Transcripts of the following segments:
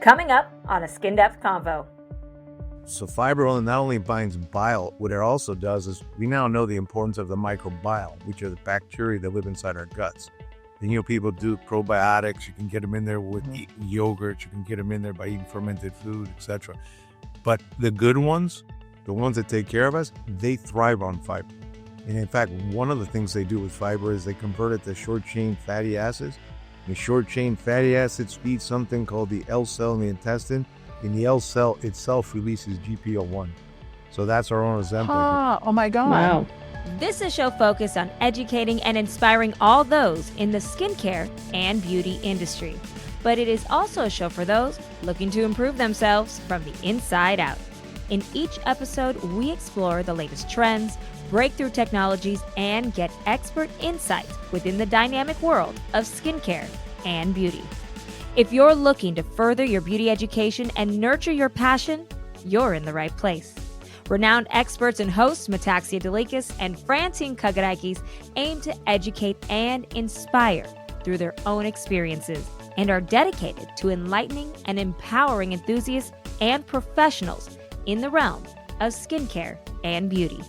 Coming up on A SkinDepth Convo. So fiber oil not only binds bile, what it also does is we now know the importance of the microbiome, which are the bacteria that live inside our guts. And people do probiotics. You can get them in there with eating yogurt. You can get them in there by eating fermented food, etc. But the good ones, the ones that take care of us, they thrive on fiber. And in fact, one of the things they do with fiber is they convert it to short-chain fatty acids. The short-chain fatty acids feed something called the L cell in the intestine, and the L cell itself releases GPO1. So that's our own Ozempic. Oh my God. Wow. This is a show focused on educating and inspiring all those in the skincare and beauty industry. But it is also a show for those looking to improve themselves from the inside out. In each episode, we explore the latest trends, breakthrough technologies, and get expert insights within the dynamic world of skincare and beauty. If you're looking to further your beauty education and nurture your passion, you're in the right place. Renowned experts and hosts Metaxia Dalikas and Francine Kagarakis aim to educate and inspire through their own experiences and are dedicated to enlightening and empowering enthusiasts and professionals in the realm of skincare and beauty.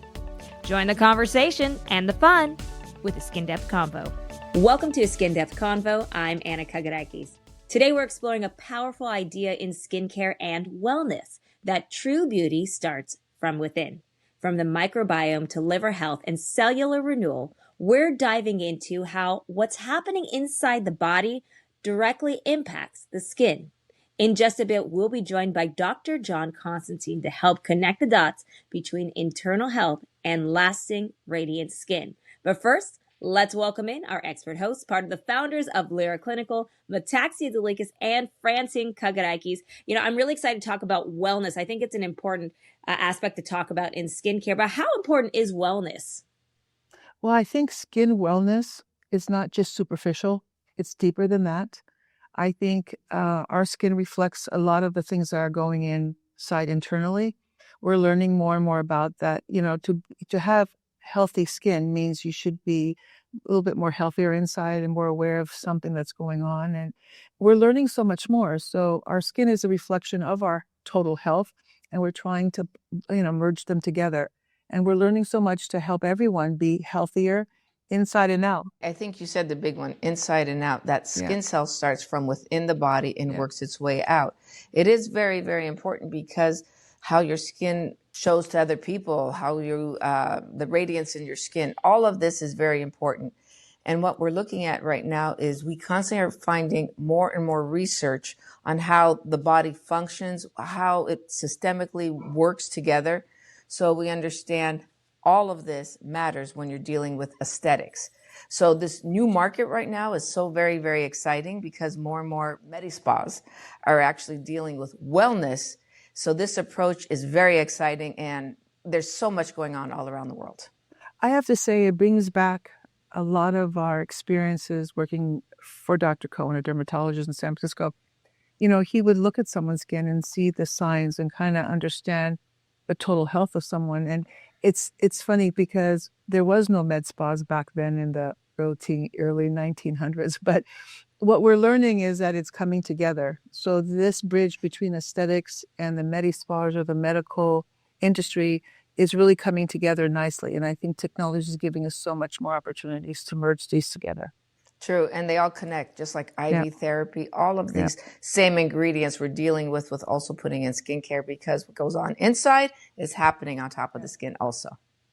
Join the conversation and the fun with A SkinDepth Convo. Welcome to A SkinDepth Convo. I'm Anna Kagarakis. Today we're exploring a powerful idea in skincare and wellness, that true beauty starts from within. From the microbiome to liver health and cellular renewal, we're diving into how what's happening inside the body directly impacts the skin. In just a bit, we'll be joined by Dr. John Konstantin to help connect the dots between internal health and lasting, radiant skin. But first, let's welcome in our expert hosts, part of the founders of Lira Clinical, Metaxia Dalikas, and Francine Kagarakis. I'm really excited to talk about wellness. I think it's an important aspect to talk about in skincare, but how important is wellness? Well, I think skin wellness is not just superficial. It's deeper than that. I think our skin reflects a lot of the things that are going inside internally. We're learning more and more about that. To have healthy skin means you should be a little bit more healthier inside and more aware of something that's going on. And we're learning so much more. So our skin is a reflection of our total health, and we're trying to, merge them together. And we're learning so much to help everyone be healthier inside and out. I think you said the big one, inside and out. That skin cell starts from within the body and works its way out. It is very, very important because how your skin shows to other people, how the radiance in your skin, all of this is very important. And what we're looking at right now is we constantly are finding more and more research on how the body functions, how it systemically works together. So we understand all of this matters when you're dealing with aesthetics. So this new market right now is so very, very exciting because more and more medi-spas are actually dealing with wellness. So this approach is very exciting, and there's so much going on all around the world. I have to say it brings back a lot of our experiences working for Dr. Cohen, a dermatologist in San Francisco. He would look at someone's skin and see the signs and kind of understand the total health of someone. And it's funny because there was no med spas back then in the early 1900s, but what we're learning is that it's coming together. So this bridge between aesthetics and the medi-spas or the medical industry is really coming together nicely. And I think technology is giving us so much more opportunities to merge these together. True, and they all connect, just like IV therapy, all of these same ingredients we're dealing with also putting in skincare, because what goes on inside is happening on top of the skin also.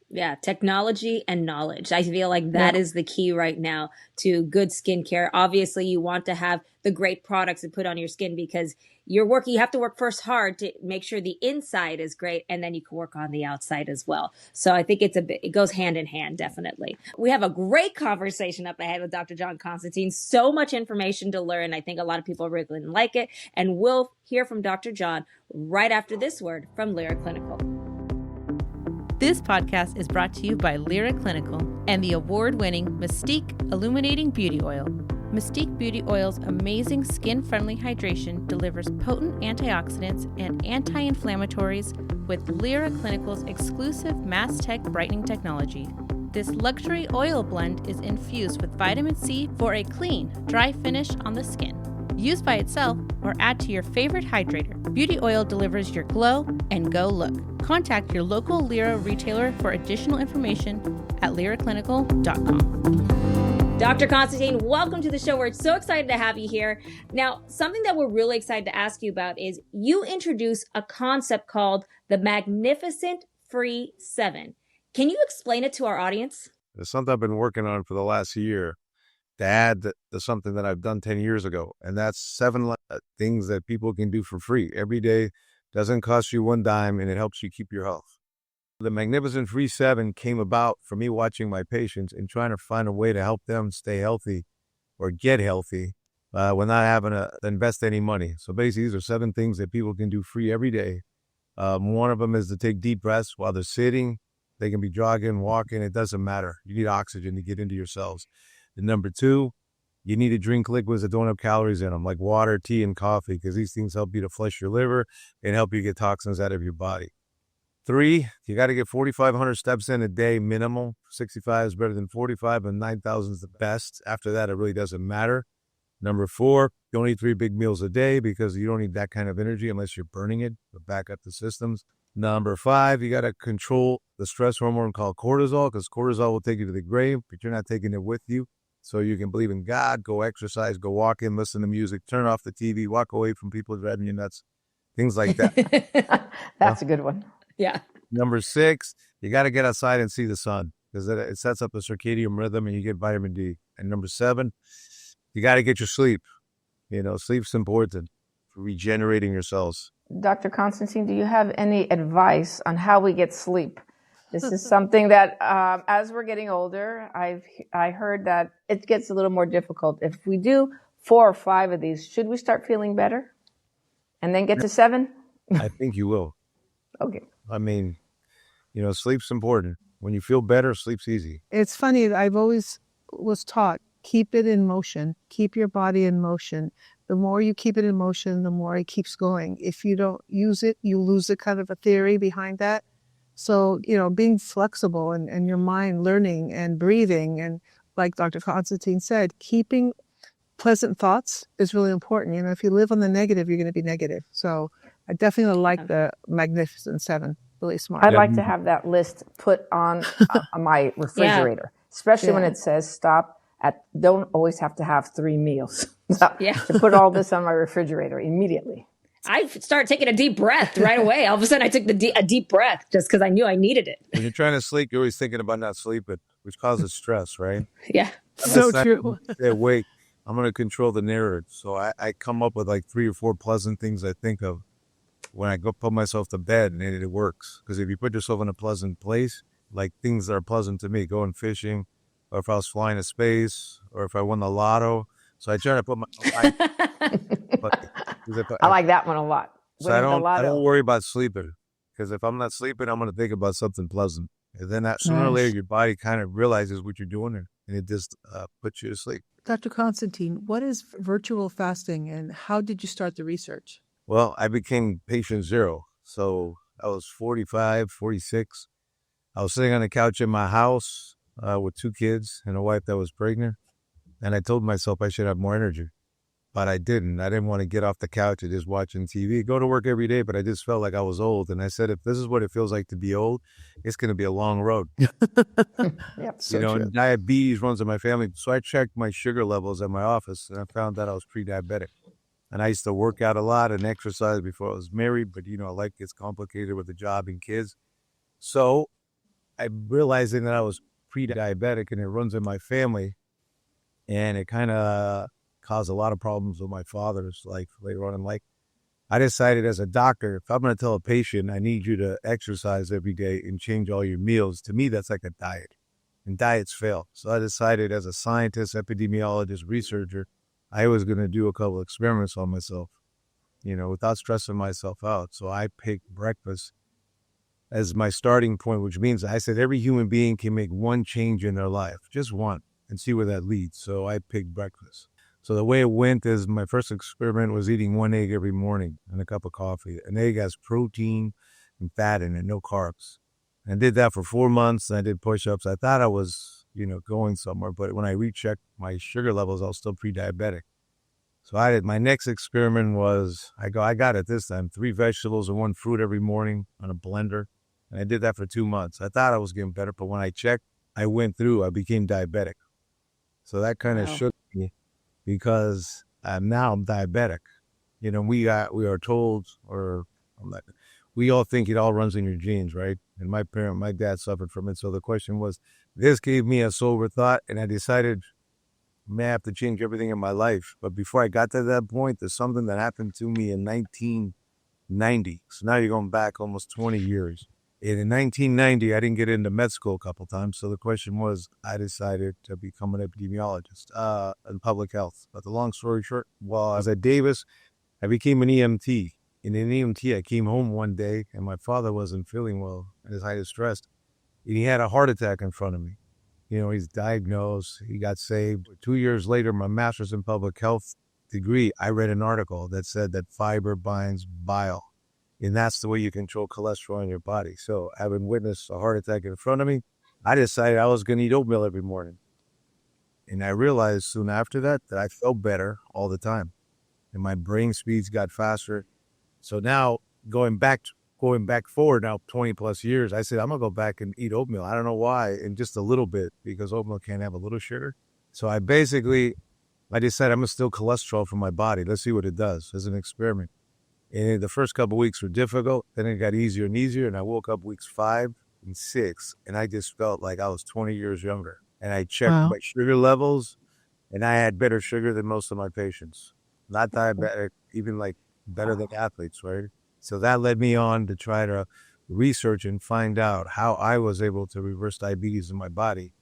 Yeah, technology and knowledge. I feel like that is the key right now to good skincare. Obviously, you want to have the great products to put on your skin because you have to work first hard to make sure the inside is great, and then you can work on the outside as well. So I think it goes hand in hand, definitely. We have a great conversation up ahead with Dr. John Konstantin. So much information to learn. I think a lot of people really going to like it. And we'll hear from Dr. John right after this word from Lira Clinical. This podcast is brought to you by Lira Clinical and the award-winning Mystique Illuminating Beauty Oil. Mystique Beauty Oil's amazing skin-friendly hydration delivers potent antioxidants and anti-inflammatories with Lira Clinical's exclusive Mass Tech brightening technology. This luxury oil blend is infused with vitamin C for a clean, dry finish on the skin. Use by itself or add to your favorite hydrator. Beauty oil delivers your glow and go look. Contact your local Lira retailer for additional information at liraclinical.com. Dr. Konstantin, welcome to the show. We're so excited to have you here. Now, something that we're really excited to ask you about is you introduce a concept called the Magnificent Free 7. Can you explain it to our audience? It's something I've been working on for the last year to add to something that I've done 10 years ago. And that's 7 things that people can do for free every day. Doesn't cost you one dime, and it helps you keep your health. The Magnificent Free 7 came about from me watching my patients and trying to find a way to help them stay healthy or get healthy without having to invest any money. So basically, these are 7 things that people can do free every day. One of them is to take deep breaths while they're sitting. They can be jogging, walking. It doesn't matter. You need oxygen to get into your cells. And number 2, you need to drink liquids that don't have calories in them, like water, tea, and coffee, because these things help you to flush your liver and help you get toxins out of your body. 3, you got to get 4,500 steps in a day minimum. 65 is better than 45, and 9,000 is the best. After that, it really doesn't matter. Number 4, don't eat 3 big meals a day because you don't need that kind of energy unless you're burning it to back up the systems. Number 5, you got to control the stress hormone called cortisol, because cortisol will take you to the grave, but you're not taking it with you. So you can believe in God, go exercise, go walk in, listen to music, turn off the TV, walk away from people driving you nuts, things like that. That's a good one. Yeah. Number 6, you got to get outside and see the sun, because it sets up the circadian rhythm and you get vitamin D. And number 7, you got to get your sleep. Sleep's important for regenerating your cells. Dr. Konstantin, do you have any advice on how we get sleep? This is something that, as we're getting older, I heard that it gets a little more difficult. If we do 4 or 5 of these, should we start feeling better and then get to 7? I think you will. Okay. I mean, sleep's important. When you feel better, sleep's easy. It's funny. I've always was taught, keep it in motion, keep your body in motion. The more you keep it in motion, the more it keeps going. If you don't use it, you lose the kind of a theory behind that. So, being flexible and your mind learning and breathing, and like Dr. Konstantin said, keeping pleasant thoughts is really important. If you live on the negative, you're going to be negative. So I definitely like the Magnificent 7. Really smart. I'd like to have that list put on my refrigerator, especially when it says stop at, don't always have to have 3 meals. So to put all this on my refrigerator immediately. I started taking a deep breath right away. All of a sudden, I took a deep breath just because I knew I needed it. When you're trying to sleep, you're always thinking about not sleeping, which causes stress, right? Yeah. So true. Stay awake. I'm going to control the narrative. So I come up with like 3 or 4 pleasant things I think of when I go put myself to bed, and it works. Because if you put yourself in a pleasant place, like things that are pleasant to me, going fishing, or if I was flying to space, or if I won the lotto. So I try to put I like that one a lot. So I don't worry about sleeping, because if I'm not sleeping, I'm going to think about something pleasant. And then sooner or later, your body kind of realizes what you're doing, and it just puts you to sleep. Dr. Konstantin, what is virtual fasting, and how did you start the research? Well, I became patient 0. So I was 45, 46. I was sitting on the couch in my house with 2 kids and a wife that was pregnant. And I told myself I should have more energy, but I didn't. I didn't want to get off the couch and just watching TV, go to work every day, but I just felt like I was old. And I said, if this is what it feels like to be old, it's going to be a long road. Yep, so true. And diabetes runs in my family. So I checked my sugar levels at my office, and I found that I was pre-diabetic. And I used to work out a lot and exercise before I was married, but life gets complicated with the job and kids. So I realizing that I was pre-diabetic and it runs in my family. And it kind of caused a lot of problems with my father's life later on in life. I decided as a doctor, if I'm going to tell a patient, I need you to exercise every day and change all your meals, to me, that's like a diet. And diets fail. So I decided as a scientist, epidemiologist, researcher, I was going to do a couple of experiments on myself, without stressing myself out. So I picked breakfast as my starting point, which means I said every human being can make one change in their life, just one, and see where that leads. So I picked breakfast. So the way it went is my first experiment was eating 1 egg every morning and a cup of coffee. An egg has protein and fat in it, no carbs. And I did that for 4 months, and I did push-ups. I thought I was, going somewhere, but when I rechecked my sugar levels, I was still pre-diabetic. So my next experiment was, I got it this time, 3 vegetables and 1 fruit every morning on a blender. And I did that for 2 months. I thought I was getting better, but when I checked, I became diabetic. So that kind of shook me because now I'm diabetic. You know, we are told, we all think it all runs in your genes, right? And my dad suffered from it. So the question was, this gave me a sober thought, and I decided, may have to change everything in my life. But before I got to that point, there's something that happened to me in 1990. So now you're going back almost 20 years. And in 1990, I didn't get into med school a couple times. So the question was, I decided to become an epidemiologist in public health. But the long story short, while I was at Davis, I became an EMT. In an EMT, I came home one day and my father wasn't feeling well and his height of stress. And he had a heart attack in front of me. You know, he's diagnosed, he got saved. 2 years later, my master's in public health degree, I read an article that said that fiber binds bile. And that's the way you control cholesterol in your body. So having witnessed a heart attack in front of me, I decided I was going to eat oatmeal every morning. And I realized soon after that I felt better all the time. And my brain speeds got faster. So now going back forward now 20 plus years, I said, I'm going to go back and eat oatmeal. I don't know why, and just a little bit, because oatmeal can't have a little sugar. So I decided I'm going to steal cholesterol from my body. Let's see what it does as an experiment. And the first couple of weeks were difficult. Then it got easier and easier. And I woke up weeks 5 and 6, and I just felt like I was 20 years younger. And I checked my sugar levels, and I had better sugar than most of my patients. Not diabetic, even like better than athletes, right? So that led me on to try to research and find out how I was able to reverse diabetes in my body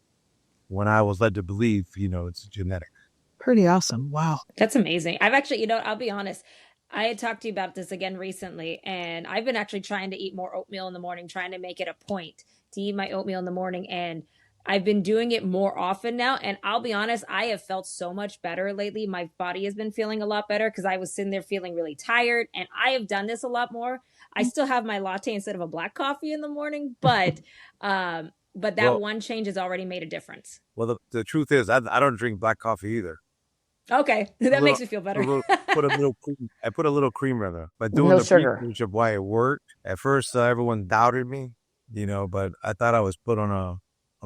when I was led to believe, it's genetic. Pretty awesome. Wow. That's amazing. I've actually, I'll be honest, I had talked to you about this again recently, and I've been actually trying to eat more oatmeal in the morning, trying to make it a point to eat my oatmeal in the morning. And I've been doing it more often now. And I'll be honest, I have felt so much better lately. My body has been feeling a lot better because I was sitting there feeling really tired. And I have done this a lot more. I still have my latte instead of a black coffee in the morning, but that one change has already made a difference. Well, the truth is, I don't drink black coffee either. Okay, that makes me feel better. I put a little cream in there. But doing research of why it worked, at first everyone doubted me, but I thought I was put on a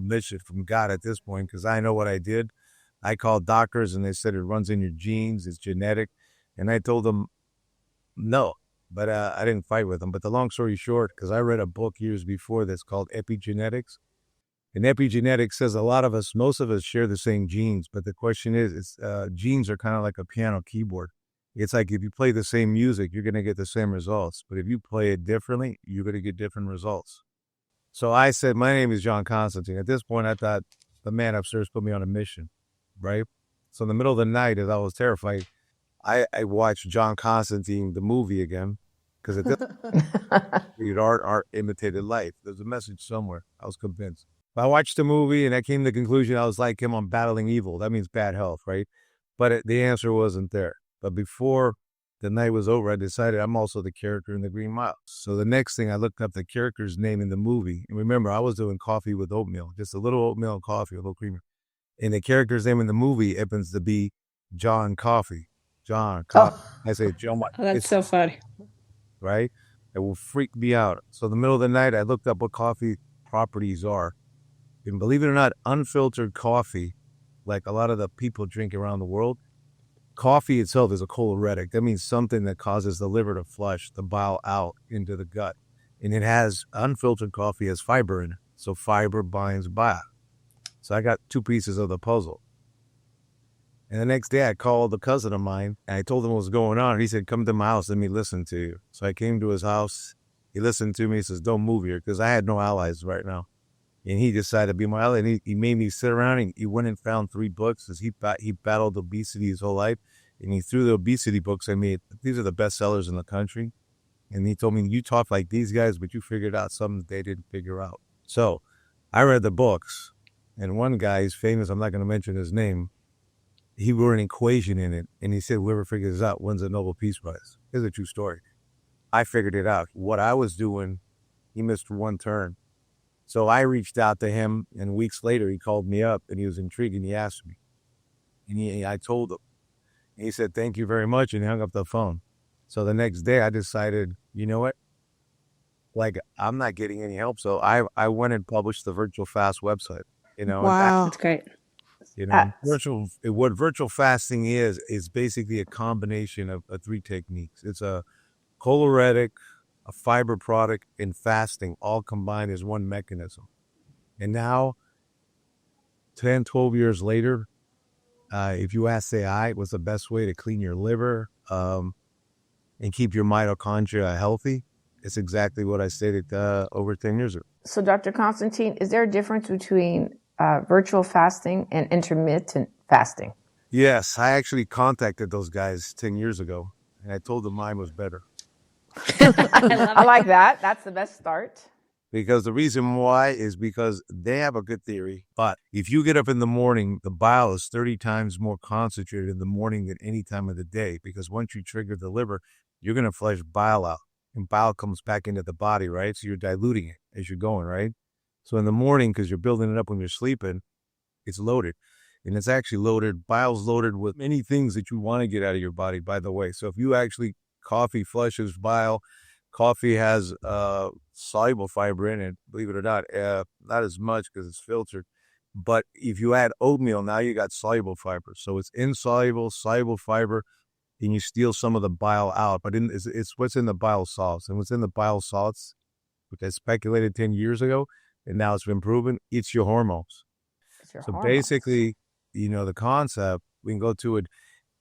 mission from God at this point, because I know what I did. I called doctors and they said it runs in your genes, it's genetic. And I told them no, but I didn't fight with them. But the long story short, because I read a book years before that's called Epigenetics. And epigenetics says most of us share the same genes, but the question is, genes are kind of like a piano keyboard. It's like if you play the same music, you're going to get the same results. But if you play it differently, you're going to get different results. So I said, my name is John Konstantin. At this point, I thought the man upstairs put me on a mission, right? So in the middle of the night, as I was terrified, I watched John Konstantin, the movie again, because at this point, art imitated life. There's a message somewhere. I was convinced. I watched the movie and I came to the conclusion I was like him on battling evil. That means bad health, right? But the answer wasn't there. But before the night was over, I decided I'm also the character in the Green Mile. So the next thing, I looked up the character's name in the movie. And remember, I was doing coffee with oatmeal, just a little oatmeal and coffee, a little creamer. And the character's name in the movie happens to be John Coffee. John Coffee. I say, John. Oh, that's so funny. Right? It will freak me out. So in the middle of the night, I looked up what coffee properties are. And believe it or not, unfiltered coffee, like a lot of the people drink around the world, coffee itself is a choleretic. That means something that causes the liver to flush the bile out into the gut. And unfiltered coffee has fiber in it. So fiber binds bile. So I got 2 pieces of the puzzle. And the next day I called a cousin of mine and I told him what was going on. And he said, come to my house, let me listen to you. So I came to his house. He listened to me. He says, don't move here, because I had no allies right now. And he decided to be my ally, and he made me sit around, and he went and found 3 books, because he battled obesity his whole life. And he threw the obesity books at me. These are the best sellers in the country. And he told me, you talk like these guys, but you figured out something they didn't figure out. So I read the books, and one guy is famous. I'm not going to mention his name. He wrote an equation in it, and he said, whoever figures this out wins a Nobel Peace Prize. It's a true story. I figured it out. What I was doing, he missed one turn. So I reached out to him, and weeks later he called me up, and he was intrigued, and he asked me. And I told him. He said, thank you very much, and he hung up the phone. So the next day I decided, you know what? Like, I'm not getting any help. So I went and published the Virtual Fast website, Wow. That's great. what virtual fasting is basically a combination of 3 techniques. It's a choleretic, a fiber product, and fasting all combined as one mechanism. And now, 10, 12 years later, if you ask AI what's the best way to clean your liver and keep your mitochondria healthy, it's exactly what I stated over 10 years ago. So, Dr. Konstantin, is there a difference between virtual fasting and intermittent fasting? Yes, I actually contacted those guys 10 years ago, and I told them mine was better. I like that. That's the best start. Because the reason why is because they have a good theory. But if you get up in the morning, the bile is 30 times more concentrated in the morning than any time of the day. Because once you trigger the liver, you're going to flush bile out. And bile comes back into the body, right? So you're diluting it as you're going, right? So in the morning, because you're building it up when you're sleeping, it's loaded. And it's actually loaded, bile's loaded with many things that you want to get out of your body, by the way. So if you actually, coffee flushes bile. Coffee has soluble fiber in it, believe it or not. Not as much because it's filtered. But if you add oatmeal, now you got soluble fiber. So it's insoluble, soluble fiber, and you steal some of the bile out. But it's what's in the bile salts. And what's in the bile salts, which I speculated 10 years ago, and now it's been proven, it's your hormones. Basically, the concept, we can go to it,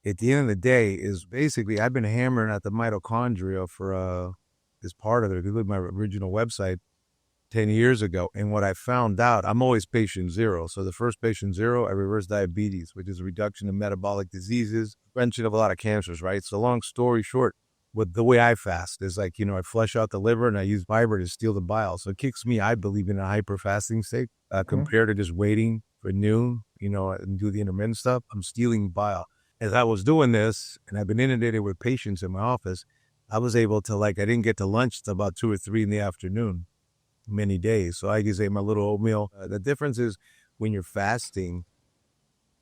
at the end of the day, is basically I've been hammering at the mitochondria for as part of it. If you look at my original website 10 years ago, and what I found out, I'm always patient 0. So the first patient 0, I reverse diabetes, which is a reduction in metabolic diseases, prevention of a lot of cancers, right? So long story short, with the way I fast is like, I flush out the liver and I use fiber to steal the bile. So it kicks me, I believe, in a hyper fasting state compared to just waiting for noon, and do the intermittent stuff. I'm stealing bile. As I was doing this, and I've been inundated with patients in my office, I was able to, I didn't get to lunch till about 2 or 3 in the afternoon, many days. So I just ate my little oatmeal. The difference is when you're fasting,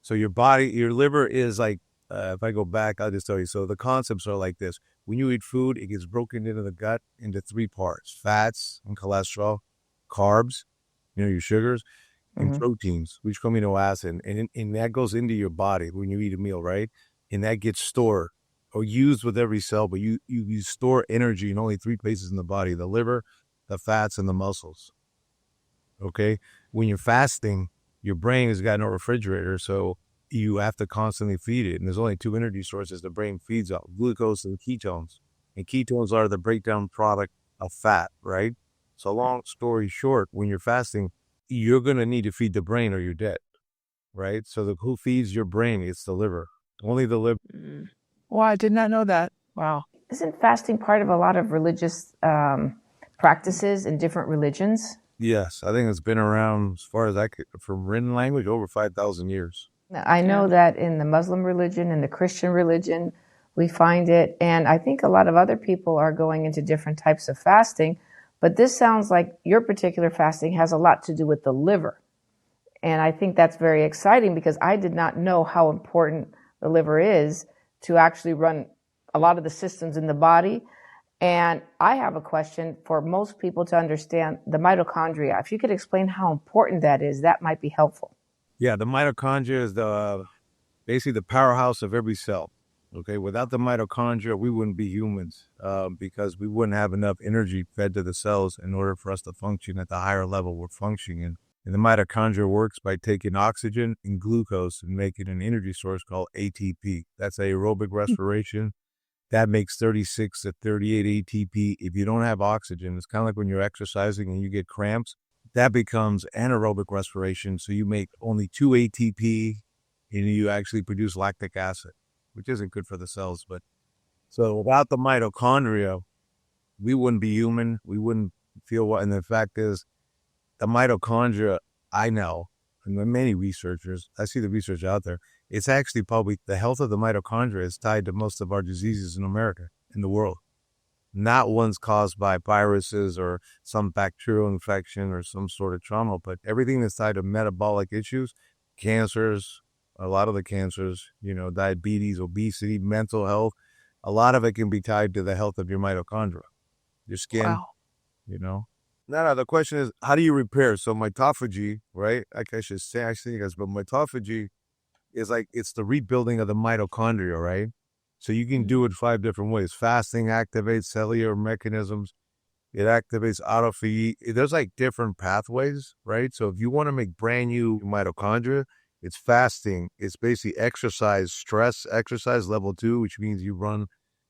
so your liver is like, if I go back, I'll just tell you. So the concepts are like this. When you eat food, it gets broken into the gut into 3 parts: fats and cholesterol, carbs, your sugars, and proteins, which amino acid. And that goes into your body when you eat a meal, right? And that gets stored or used with every cell, but you store energy in only 3 places in the body: the liver, the fats, and the muscles. Okay? When you're fasting, your brain has got no refrigerator, so you have to constantly feed it. And there's only 2 energy sources the brain feeds off: glucose and ketones. And ketones are the breakdown product of fat, right? So long story short, when you're fasting, you're going to need to feed the brain or you're dead, right? So who feeds your brain? It's the liver. Only the liver. Wow, I did not know that. Wow. Isn't fasting part of a lot of religious practices in different religions? Yes, I think it's been around, as far as from written language, over 5,000 years. I know that in the Muslim religion and the Christian religion, we find it. And I think a lot of other people are going into different types of fasting. But this sounds like your particular fasting has a lot to do with the liver. And I think that's very exciting because I did not know how important the liver is to actually run a lot of the systems in the body. And I have a question for most people to understand the mitochondria. If you could explain how important that is, that might be helpful. Yeah, the mitochondria is basically the powerhouse of every cell. Okay, without the mitochondria, we wouldn't be humans because we wouldn't have enough energy fed to the cells in order for us to function at the higher level we're functioning in. And the mitochondria works by taking oxygen and glucose and making an energy source called ATP. That's aerobic respiration. That makes 36 to 38 ATP. If you don't have oxygen, it's kind of like when you're exercising and you get cramps. That becomes anaerobic respiration. So you make only 2 ATP and you actually produce lactic acid, which isn't good for the cells. But so without the mitochondria, we wouldn't be human. We wouldn't feel what. And the fact is, the mitochondria, I know, and many researchers, I see the research out there, it's actually probably the health of the mitochondria is tied to most of our diseases in America, in the world. Not one's caused by viruses or some bacterial infection or some sort of trauma, but everything that's tied to metabolic issues, cancers, A lot of the cancers, diabetes, obesity, mental health, a lot of it can be tied to the health of your mitochondria, your skin, Wow. No, the question is, how do you repair? So mitophagy, right? Like I should say, actually, guys, but mitophagy is like, it's the rebuilding of the mitochondria, right? So you can do it 5 different ways. Fasting activates cellular mechanisms. It activates autophagy. There's like different pathways, right? So if you want to make brand new mitochondria, it's fasting. It's basically exercise, stress exercise level 2, which means you run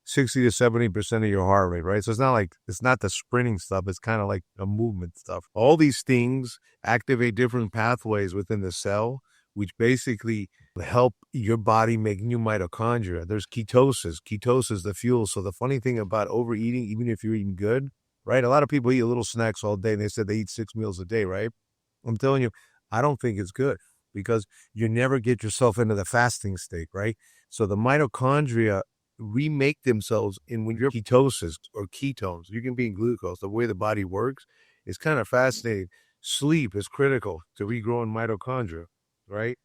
60 to 70% of your heart rate, right? So it's not the sprinting stuff. It's kind of like the movement stuff. All these things activate different pathways within the cell, which basically help your body make new mitochondria. There's ketosis. Ketosis, the fuel. So the funny thing about overeating, even if you're eating good, right? A lot of people eat little snacks all day, and they said they eat 6 meals a day, right? I'm telling you, I don't think it's good because you never get yourself into the fasting state, right? So the mitochondria remake themselves when you're ketosis or ketones. You can be in glucose. The way the body works is kind of fascinating. Sleep is critical to regrowing mitochondria, right?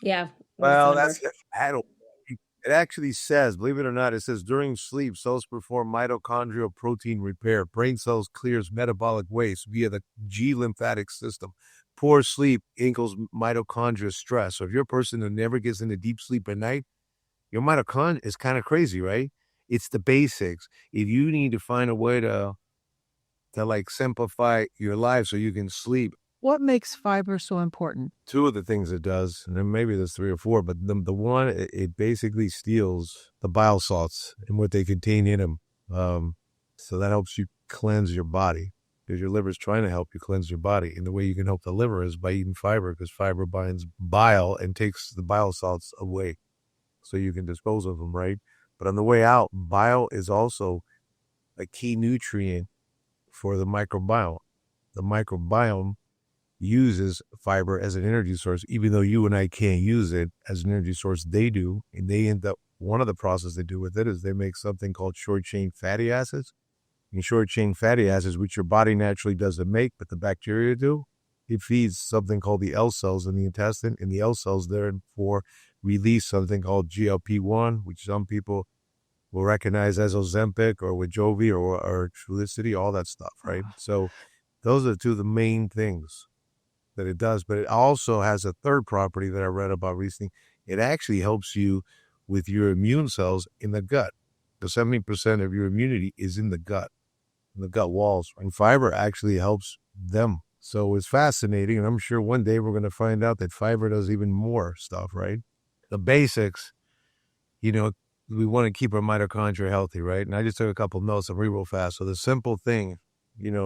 Yeah. Well, that's it actually says, believe it or not, it says during sleep, cells perform mitochondrial protein repair. Brain cells clears metabolic waste via the G lymphatic system. Poor sleep equals mitochondria stress. So if you're a person who never gets into deep sleep at night, your mitochondria is kind of crazy, right? It's the basics. If you need to find a way to like simplify your life so you can sleep, What makes fiber so important? 2 of the things it does, and then maybe there's 3 or 4, but the one, it basically steals the bile salts and what they contain in them. So that helps you cleanse your body because your liver is trying to help you cleanse your body. And the way you can help the liver is by eating fiber, because fiber binds bile and takes the bile salts away so you can dispose of them, right? But on the way out, bile is also a key nutrient for the microbiome. The microbiome uses fiber as an energy source, even though you and I can't use it as an energy source. They do, and they end up, one of the processes they do with it is they make something called short-chain fatty acids. And short-chain fatty acids, which your body naturally doesn't make, but the bacteria do, it feeds something called the L cells in the intestine, and the L cells therefore release something called GLP-1, which some people will recognize as Ozempic or Wegovy or Trulicity, all that stuff, right? So those are 2 of the main things that it does, but it also has a third property that I read about recently. It actually helps you with your immune cells in the gut. The 70% of your immunity is in the gut walls, and fiber actually helps them. So it's fascinating, and I'm sure one day we're going to find out that fiber does even more stuff, right? The basics, we want to keep our mitochondria healthy, right? And I just took a couple notes. I'll read real fast. So the simple thing,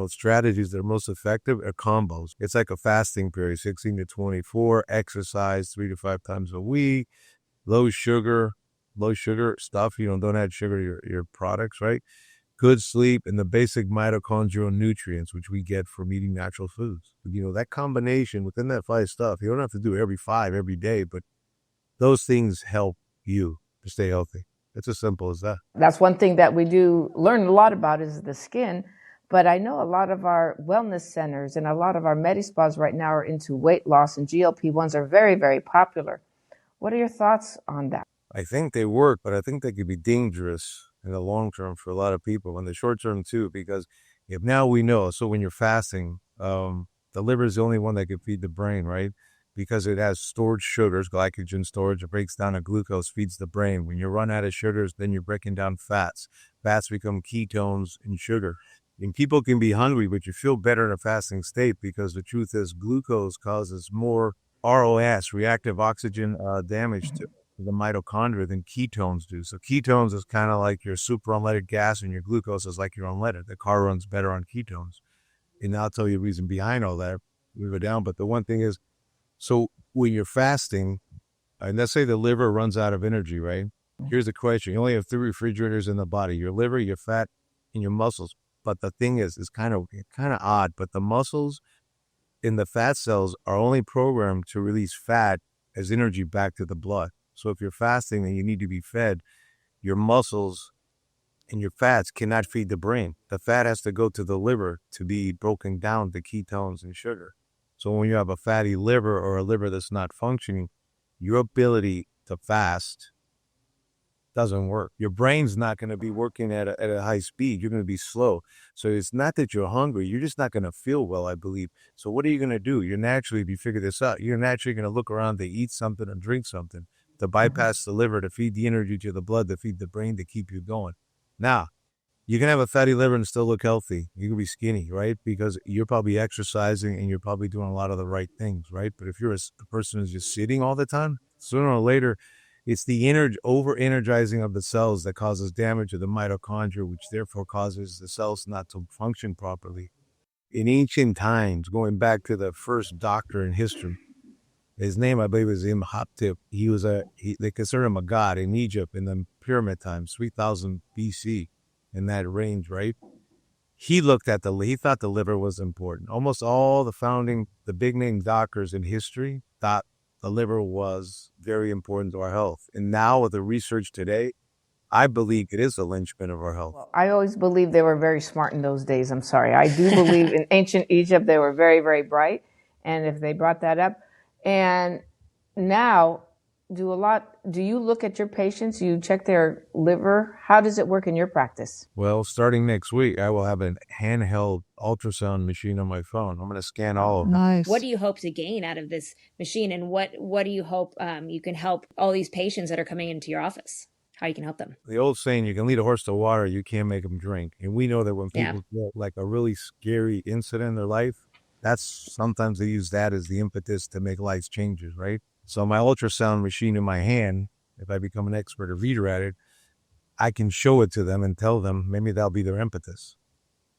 strategies that are most effective are combos. It's like a fasting period, 16 to 24, exercise 3 to 5 times a week, low sugar stuff. Don't add sugar to your products, right? Good sleep and the basic mitochondrial nutrients, which we get from eating natural foods. That combination within that 5 stuff, you don't have to do every 5 every day, but those things help you to stay healthy. It's as simple as that. That's one thing that we do learn a lot about is the skin. But I know a lot of our wellness centers and a lot of our med-spas right now are into weight loss, and GLP-1s are very, very popular. What are your thoughts on that? I think they work, but I think they could be dangerous in the long term for a lot of people, in the short term too, because if now we know, so when you're fasting, the liver is the only one that can feed the brain, right? Because it has stored sugars, glycogen storage, it breaks down to glucose, feeds the brain. When you run out of sugars, then you're breaking down fats. Fats become ketones and sugar. And people can be hungry, but you feel better in a fasting state because the truth is glucose causes more ROS, reactive oxygen damage to the mitochondria than ketones do. So ketones is kind of like your super unleaded gas, and your glucose is like your unleaded. The car runs better on ketones. And I'll tell you the reason behind all that. We go down. But the one thing is, so when you're fasting, and let's say the liver runs out of energy, right? Here's the question. You only have 3 refrigerators in the body: your liver, your fat, and your muscles. But the thing is, it's kind of odd, but the muscles in the fat cells are only programmed to release fat as energy back to the blood. So if you're fasting and you need to be fed, your muscles and your fats cannot feed the brain. The fat has to go to the liver to be broken down to ketones and sugar. So when you have a fatty liver or a liver that's not functioning, your ability to fast doesn't work. Your brain's not going to be working at a high speed. You're going to be slow. So it's not that you're hungry. You're just not going to feel well, I believe. So what are you going to do? You're naturally, if you figure this out, you're naturally going to look around to eat something or drink something to bypass the liver, to feed the energy to the blood, to feed the brain, to keep you going. Now, you can have a fatty liver and still look healthy. You can be skinny, right? Because you're probably exercising and you're probably doing a lot of the right things, right? But if you're a person who's just sitting all the time, sooner or later, it's the over-energizing of the cells that causes damage to the mitochondria, which therefore causes the cells not to function properly. In ancient times, going back to the first doctor in history, his name, I believe, is Imhotep. They consider him a god in Egypt in the pyramid times, 3000 BC, in that range, right? He thought the liver was important. Almost all the big name doctors in history thought the liver was very important to our health. And now with the research today, I believe it is the linchpin of our health. Well, I always believed they were very smart in those days. I'm sorry. I do believe in ancient Egypt, they were very, very bright. And if they brought that up, and now do you look at your patients? You check their liver? How does it work in your practice? Well, starting next week, I will have a handheld ultrasound machine on my phone. I'm going to scan all of them. Nice. What do you hope to gain out of this machine, and what do you hope you can help all these patients that are coming into your office? How you can help them? The old saying, you can lead a horse to water, you can't make them drink. And we know that when people get like a really scary incident in their life, sometimes they use that as the impetus to make life changes, right? So my ultrasound machine in my hand, if I become an expert or reader at it, I can show it to them and tell them, maybe that'll be their impetus,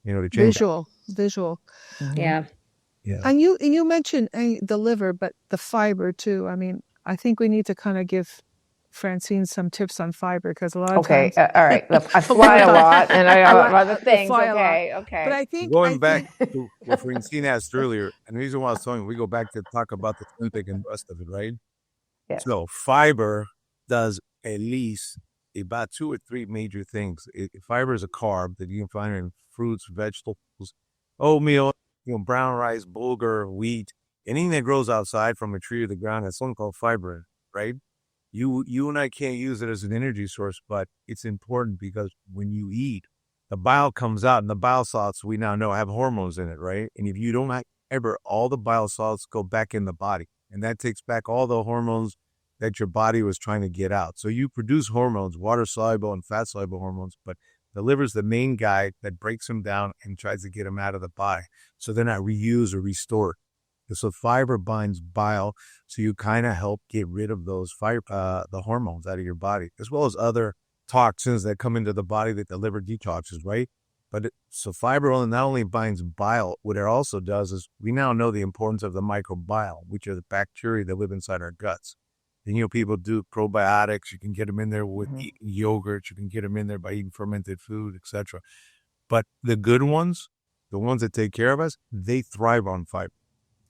to change. Visual. Mm-hmm. Yeah. And you mentioned the liver, but the fiber too. I mean, I think we need to kind of give Francine some tips on fiber, because a lot of times. All right. I fly a lot and I got other things. Okay. But I think back to what Francine asked earlier, and the reason why I was telling you, we go back to talk about the synthetic and rest of it, right? Yeah. So fiber does at least about 2 or 3 major things. Fiber is a carb that you can find in fruits, vegetables, oatmeal, brown rice, bulgur, wheat, anything that grows outside from a tree or the ground has something called fiber, right? You and I can't use it as an energy source, but it's important because when you eat, the bile comes out, and the bile salts we now know have hormones in it, right? And if you don't have fiber, all the bile salts go back in the body, and that takes back all the hormones that your body was trying to get out. So you produce hormones, water-soluble and fat-soluble hormones, but the liver's the main guy that breaks them down and tries to get them out of the body, so they're not reused or restored. So fiber binds bile, so you kind of help get rid of those the hormones out of your body, as well as other toxins that come into the body that the liver detoxes, right? So fiber not only binds bile, what it also does is we now know the importance of the microbiome, which are the bacteria that live inside our guts. And people do probiotics. You can get them in there with eating yogurt. You can get them in there by eating fermented food, etc. But the good ones, the ones that take care of us, they thrive on fiber.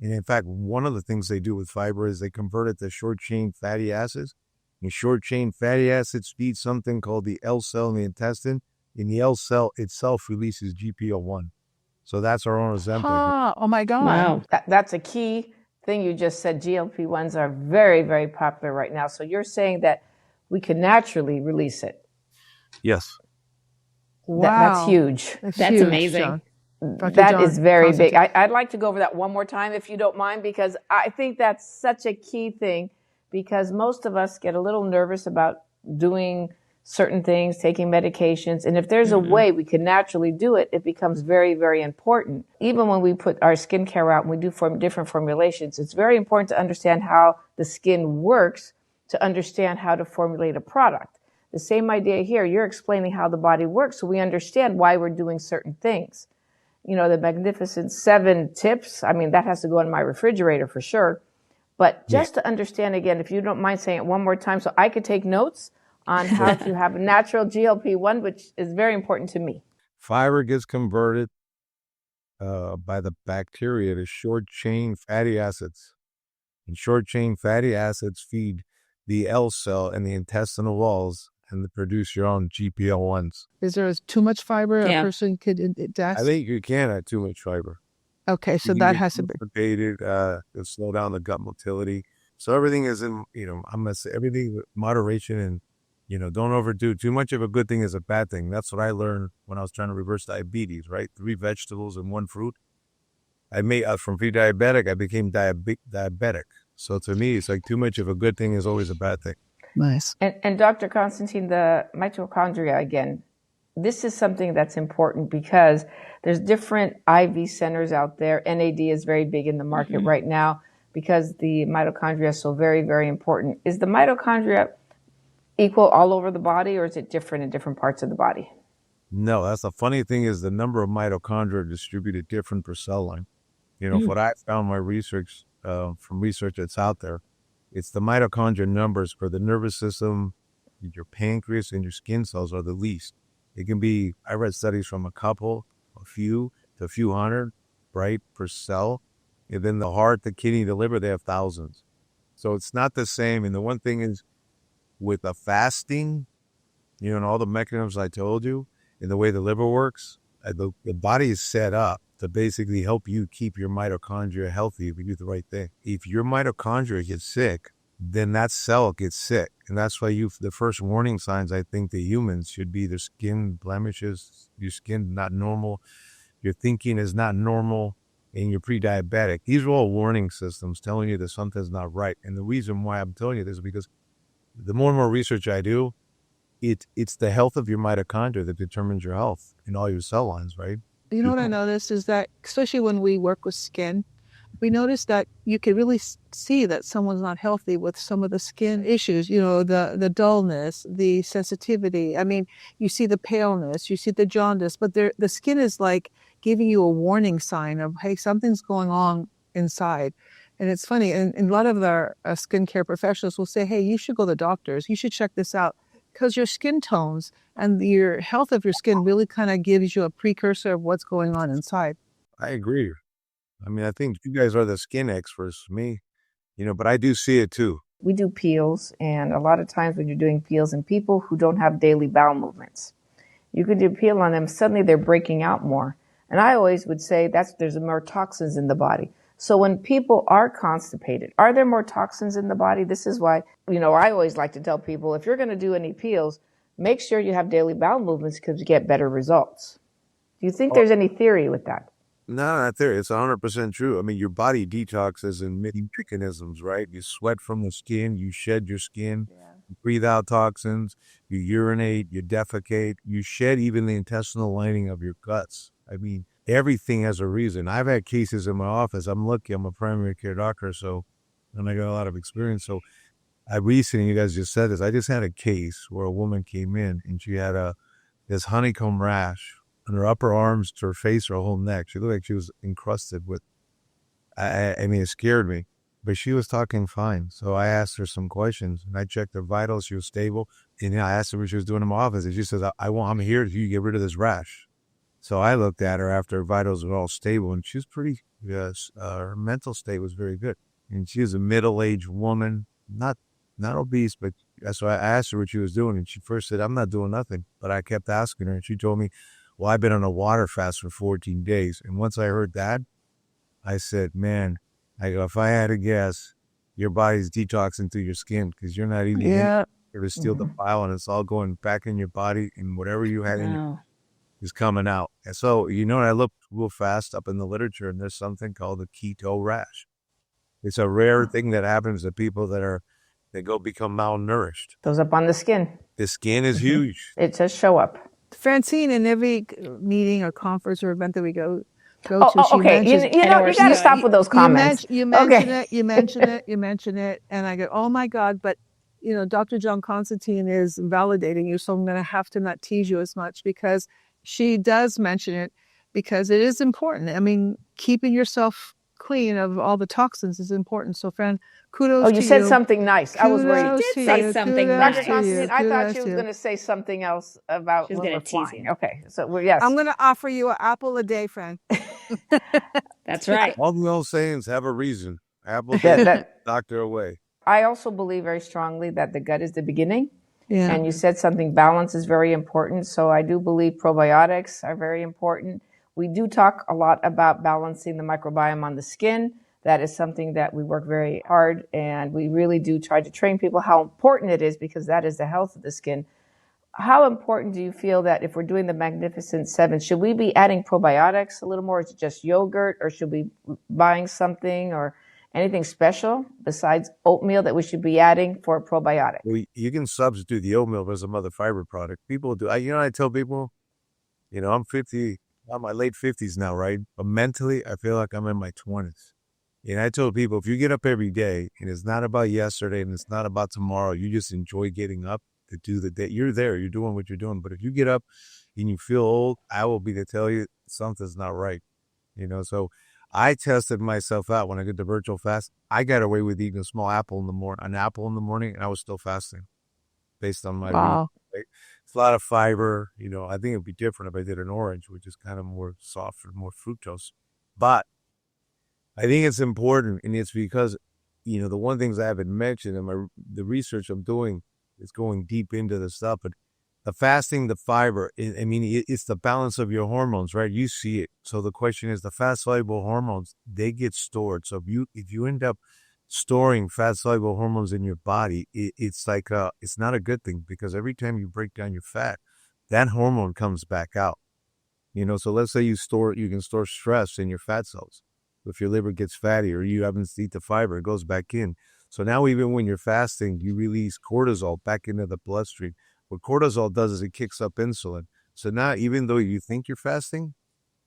And in fact, one of the things they do with fiber is they convert it to short-chain fatty acids. And short-chain fatty acids feed something called the L cell in the intestine, and the L cell itself releases GPO1. So that's our own Ozempic. Oh my God. Wow. That's a key thing you just said. GLP-1s are very, very popular right now. So you're saying that we can naturally release it. Yes. Wow. That's huge. That's huge, amazing. John. That is very big. I'd like to go over that one more time, if you don't mind, because I think that's such a key thing, because most of us get a little nervous about doing certain things, taking medications. And if there's a way we can naturally do it, it becomes very, very important. Even when we put our skincare out and we do different formulations, it's very important to understand how the skin works, to understand how to formulate a product. The same idea here, you're explaining how the body works, so we understand why we're doing certain things. The Magnificent 7 tips, I mean, that has to go in my refrigerator for sure. But just to understand again, if you don't mind saying it one more time, so I could take notes on how to have a natural GLP-1, which is very important to me. Fiber gets converted by the bacteria to short-chain fatty acids. And short-chain fatty acids feed the L cell and the intestinal walls and to produce your own GPO1s. Is there too much fiber a person could ingest? I think you can have too much fiber. Okay, so that has to be constipated, it'll slow down the gut motility. So everything is in, I'm going to say everything with moderation and, don't overdo. Too much of a good thing is a bad thing. That's what I learned when I was trying to reverse diabetes, right? 3 vegetables and 1 fruit. I made, from pre-diabetic, I became diabetic. So to me, it's like too much of a good thing is always a bad thing. Nice. And Dr. Konstantin, the mitochondria, again, this is something that's important because there's different IV centers out there. NAD is very big in the market right now because the mitochondria is so very, very important. Is the mitochondria equal all over the body, or is it different in different parts of the body? No, that's the funny thing is the number of mitochondria are distributed different per cell line. What I found my research, from research that's out there, it's the mitochondria numbers for the nervous system, your pancreas, and your skin cells are the least. It can be, I read studies from a few to a few hundred, right, per cell. And then the heart, the kidney, the liver, they have thousands. So it's not the same. And the one thing is with the fasting, and all the mechanisms I told you, and the way the liver works, the body is set up to basically help you keep your mitochondria healthy if you do the right thing. If your mitochondria gets sick, then that cell gets sick. And that's why the first warning signs, I think, to humans should be their skin blemishes, your skin not normal, your thinking is not normal, and you're pre-diabetic. These are all warning systems telling you that something's not right. And the reason why I'm telling you this is because the more and more research I do, it's the health of your mitochondria that determines your health in all your cell lines, right? You know what I noticed is that, especially when we work with skin, we notice that you can really see that someone's not healthy with some of the skin issues, the dullness, the sensitivity. I mean, you see the paleness, you see the jaundice, but the skin is like giving you a warning sign of, hey, something's going on inside. And it's funny, and a lot of our skincare professionals will say, hey, you should go to the doctors, you should check this out. Because your skin tones and your health of your skin really kind of gives you a precursor of what's going on inside. I agree. I mean, I think you guys are the skin experts, me, but I do see it too. We do peels, and a lot of times when you're doing peels in people who don't have daily bowel movements, you can do a peel on them, suddenly they're breaking out more. And I always would say there's more toxins in the body. So when people are constipated, are there more toxins in the body? This is why, I always like to tell people, if you're going to do any peels, make sure you have daily bowel movements because you get better results. Do you think there's any theory with that? No, not theory. It's 100% true. I mean, your body detoxes in many mechanisms, right? You sweat from the skin, you shed your skin, you breathe out toxins, you urinate, you defecate, you shed even the intestinal lining of your guts. I mean, everything has a reason. I've had cases in my office. I'm lucky. I'm a primary care doctor, and I got a lot of experience. So I recently, you guys just said this, I just had a case where a woman came in and she had this honeycomb rash on her upper arms to her face, her whole neck. She looked like she was encrusted with, I mean, it scared me, but she was talking fine. So I asked her some questions and I checked her vitals. She was stable. And I asked her what she was doing in my office. And she says, I'm here to get rid of this rash. So I looked at her after her vitals were all stable, and she was pretty, her mental state was very good. And she was a middle-aged woman, not obese, but so I asked her what she was doing. And she first said, I'm not doing nothing. But I kept asking her, and she told me, well, I've been on a water fast for 14 days. And once I heard that, I said, man, if I had to guess, your body's detoxing through your skin because you're not eating anything to steal the bile, and it's all going back in your body, and whatever you had in your is coming out. And so, I looked real fast up in the literature, and there's something called a keto rash. It's a rare thing that happens to people that become malnourished. Those up on the skin. The skin is huge. It does show up. Francine, in every meeting or conference or event that we go to, okay. You got to stop with those comments. You mention it, and I go, oh my God, but Dr. John Konstantin is validating you, so I'm going to have to not tease you as much because she does mention it because it is important. I mean, keeping yourself clean of all the toxins is important. So, Fran, kudos to you. Oh, you said something nice. I was worried. She did say something nice. Dr. Konstantin, I thought she was going to say something else about she was going to tease you. Okay, so yes. I'm going to offer you an apple a day, Fran. That's right. All the old sayings have a reason. Apple doctor away. I also believe very strongly that the gut is the beginning. Yeah. And you said something, balance is very important. So I do believe probiotics are very important. We do talk a lot about balancing the microbiome on the skin. that is something that we work very hard, and we really do try to train people how important it is, because that is the health of the skin. How important do you feel that if we're doing the Magnificent Seven, should we be adding probiotics a little more? Is it just yogurt, or should we be buying something or anything special besides oatmeal that we should be adding for a probiotic? Well, you can substitute the oatmeal for some other fiber product. People do. I tell people, I'm 50, I'm my late 50s now, right? But mentally, I feel like I'm in my 20s. And I told people, if you get up every day and it's not about yesterday and it's not about tomorrow, you just enjoy getting up to do the day. You're there, you're doing what you're doing. But if you get up and you feel old, I will be to tell you something's not right. So I tested myself out when I did the virtual fast. I got away with eating an apple in the morning, and I was still fasting based on my Wow. right? It's a lot of fiber. I think it'd be different if I did an orange, which is kind of more soft or more fructose. But I think it's important, and it's because, the one things I haven't mentioned in the research I'm doing is going deep into the stuff, but the fasting, the fiber, it's the balance of your hormones, right? You see it. So the question is, the fat-soluble hormones, they get stored. So if you end up storing fat-soluble hormones in your body, it's not a good thing, because every time you break down your fat, that hormone comes back out. So let's say you can store stress in your fat cells. If your liver gets fatty or you haven't eaten the fiber, it goes back in. So now even when you're fasting, you release cortisol back into the bloodstream. What cortisol does is it kicks up insulin. So now, even though you think you're fasting,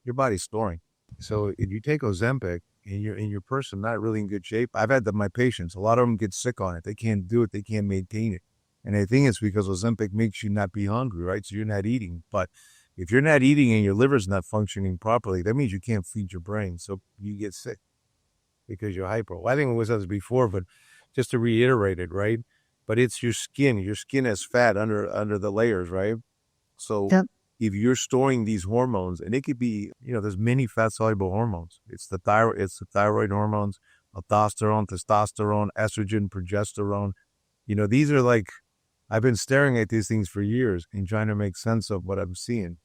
your body's storing. So if you take Ozempic and you're in your person not really in good shape, I've had my patients, a lot of them get sick on it. They can't do it. They can't maintain it. And I think it's because Ozempic makes you not be hungry, right? So you're not eating. But if you're not eating and your liver's not functioning properly, that means you can't feed your brain. So you get sick because you're hypo. Well, I think it was us before, but just to reiterate it, right? But it's your skin. Your skin has fat under the layers, right? So if you're storing these hormones, and it could be, there's many fat-soluble hormones. It's the thyroid hormones, aldosterone, testosterone, estrogen, progesterone. These are I've been staring at these things for years and trying to make sense of what I'm seeing.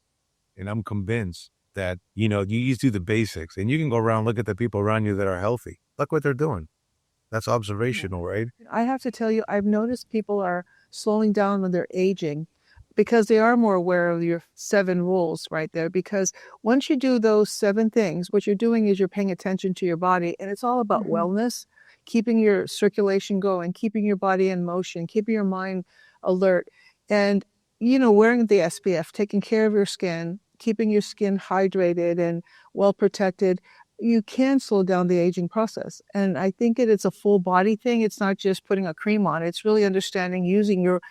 And I'm convinced that, you just do the basics, and you can go around, look at the people around you that are healthy. Look what they're doing. That's observational, right? I have to tell you, I've noticed people are slowing down when they're aging because they are more aware of your 7 rules right there. Because once you do those 7 things, what you're doing is you're paying attention to your body, and it's all about wellness, keeping your circulation going, keeping your body in motion, keeping your mind alert, and, wearing the SPF, taking care of your skin, keeping your skin hydrated and well protected. You can slow down the aging process. And I think it's a full body thing. It's not just putting a cream on. It's really understanding, using your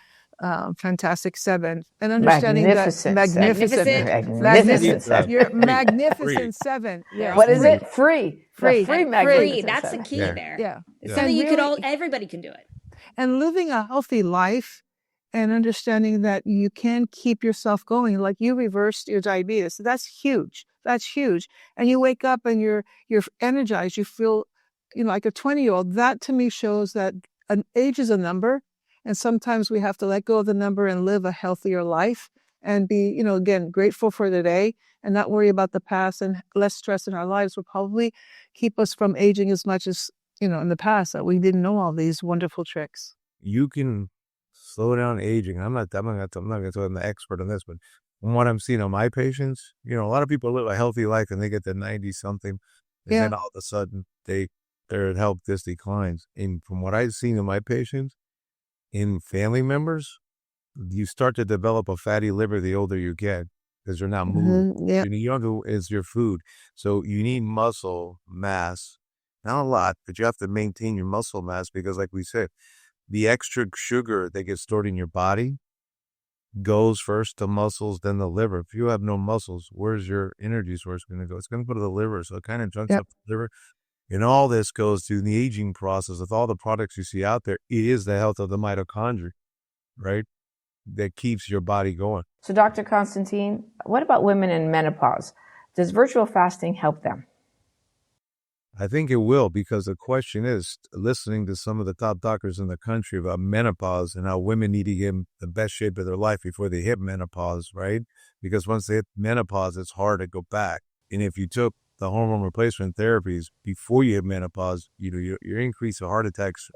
fantastic 7 and understanding Magnificent your magnificent 7. Yeah. What is it? Free. Free. Free. Magnificent That's the 7. key there. Yeah. It's something everybody can do it. And living a healthy life and understanding that you can keep yourself going. Like, you reversed your diabetes. So that's huge. That's huge. And you wake up and you're energized. You feel, like a 20-year-old. That to me shows that an age is a number. And sometimes we have to let go of the number and live a healthier life and be, again, grateful for the day and not worry about the past, and less stress in our lives will probably keep us from aging as much as, in the past, that we didn't know all these wonderful tricks. You can slow down aging. I'm not going to say I'm the expert on this, but from what I'm seeing on my patients, a lot of people live a healthy life and they get to 90 something, and then all of a sudden their health just declines. And from what I've seen in my patients, in family members, you start to develop a fatty liver the older you get, because you're not moving. And the younger is your food. So you need muscle mass, not a lot, but you have to maintain your muscle mass, because like we said, the extra sugar that gets stored in your body goes first to muscles, then the liver. If you have no muscles, where's your energy source going to go? It's going to go to the liver. So it kind of junks up the liver. And all this goes to the aging process. With all the products you see out there, it is the health of the mitochondria, right, that keeps your body going. So Dr. Konstantin, what about women in menopause? Does virtual fasting help them? I think it will, because the question is, listening to some of the top doctors in the country about menopause and how women need to get in the best shape of their life before they hit menopause, right? Because once they hit menopause, it's hard to go back. And if you took the hormone replacement therapies before you hit menopause, your increase of heart attacks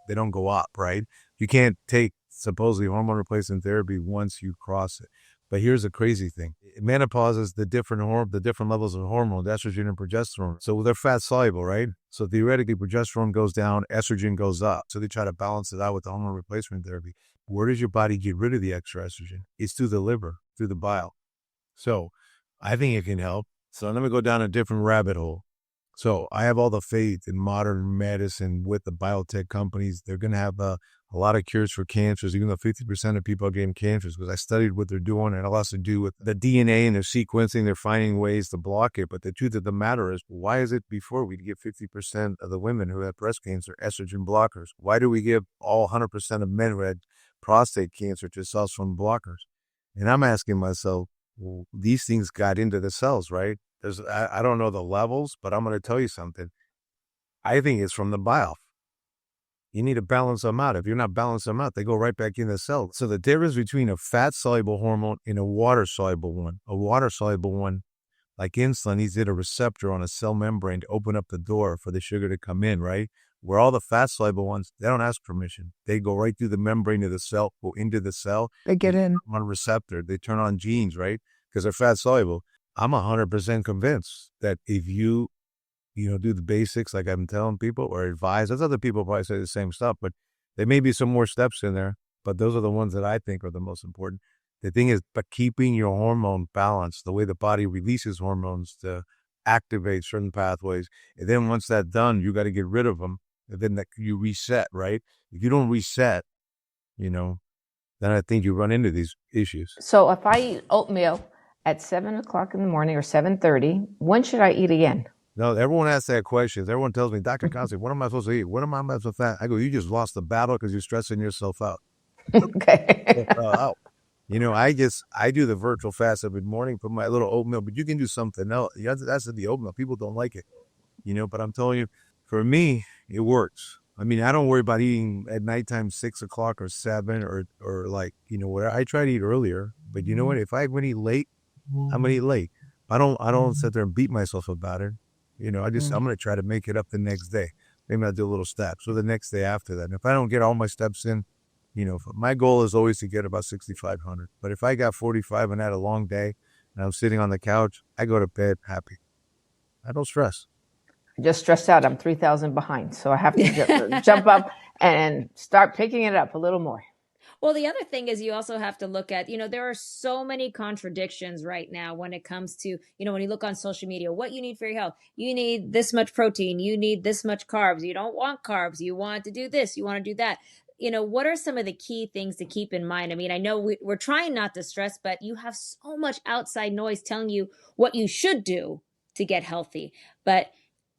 they don't go up, right? You can't take supposedly hormone replacement therapy once you cross it. But here's the crazy thing. Menopause is the different levels of hormones, estrogen and progesterone. So they're fat soluble, right? So theoretically, progesterone goes down, estrogen goes up. So they try to balance it out with the hormone replacement therapy. Where does your body get rid of the extra estrogen? It's through the liver, through the bile. So I think it can help. So let me go down a different rabbit hole. So I have all the faith in modern medicine with the biotech companies. They're going to have a lot of cures for cancers, even though 50% of people are getting cancers, because I studied what they're doing, and it has to do with the DNA and their sequencing. They're finding ways to block it. But the truth of the matter is, why is it before we'd give 50% of the women who had breast cancer estrogen blockers? Why do we give all 100% of men who had prostate cancer testosterone blockers? And I'm asking myself, well, these things got into the cells, right? I don't know the levels, but I'm going to tell you something. I think it's from the bile. You need to balance them out. If you're not balancing them out, they go right back in the cell. So the difference between a fat-soluble hormone and a water-soluble one, like insulin, needs to hit a receptor on a cell membrane to open up the door for the sugar to come in, right? Where all the fat-soluble ones, they don't ask permission. They go right through the membrane of the cell, go into the cell. They get in. On a receptor. They turn on genes, right? Because they're fat-soluble. I'm 100% convinced that if you do the basics like I'm telling people or advise, as other people probably say the same stuff, but there may be some more steps in there, but those are the ones that I think are the most important. The thing is, but keeping your hormone balanced, the way the body releases hormones to activate certain pathways. And then once that's done, you got to get rid of them. And then you reset, right? If you don't reset, then I think you run into these issues. So if I eat oatmeal at 7 o'clock in the morning or 7:30, when should I eat again? No, everyone asks that question. Everyone tells me, Dr. Konstantin, what am I supposed to eat? What am I supposed to eat? I go, you just lost the battle because you're stressing yourself out. Okay. I do the virtual fast every morning, put my little oatmeal, but you can do something else. That's the oatmeal. People don't like it, but I'm telling you, for me, it works. I mean, I don't worry about eating at nighttime 6 o'clock or 7 or whatever. I try to eat earlier, but you know what? If I'm going to eat late, I'm going to eat late. I don't sit there and beat myself about it. I'm going to try to make it up the next day. Maybe I'll do a little steps or the next day after that. And if I don't get all my steps in, my goal is always to get about 6,500. But if I got 45 and had a long day and I'm sitting on the couch, I go to bed happy. I don't stress. Just stressed out. I'm 3,000 behind. So I have to jump up and start picking it up a little more. Well, the other thing is you also have to look at, there are so many contradictions right now when it comes to, when you look on social media, what you need for your health. You need this much protein. You need this much carbs. You don't want carbs. You want to do this. You want to do that. What are some of the key things to keep in mind? I mean, I know we're trying not to stress, but you have so much outside noise telling you what you should do to get healthy. But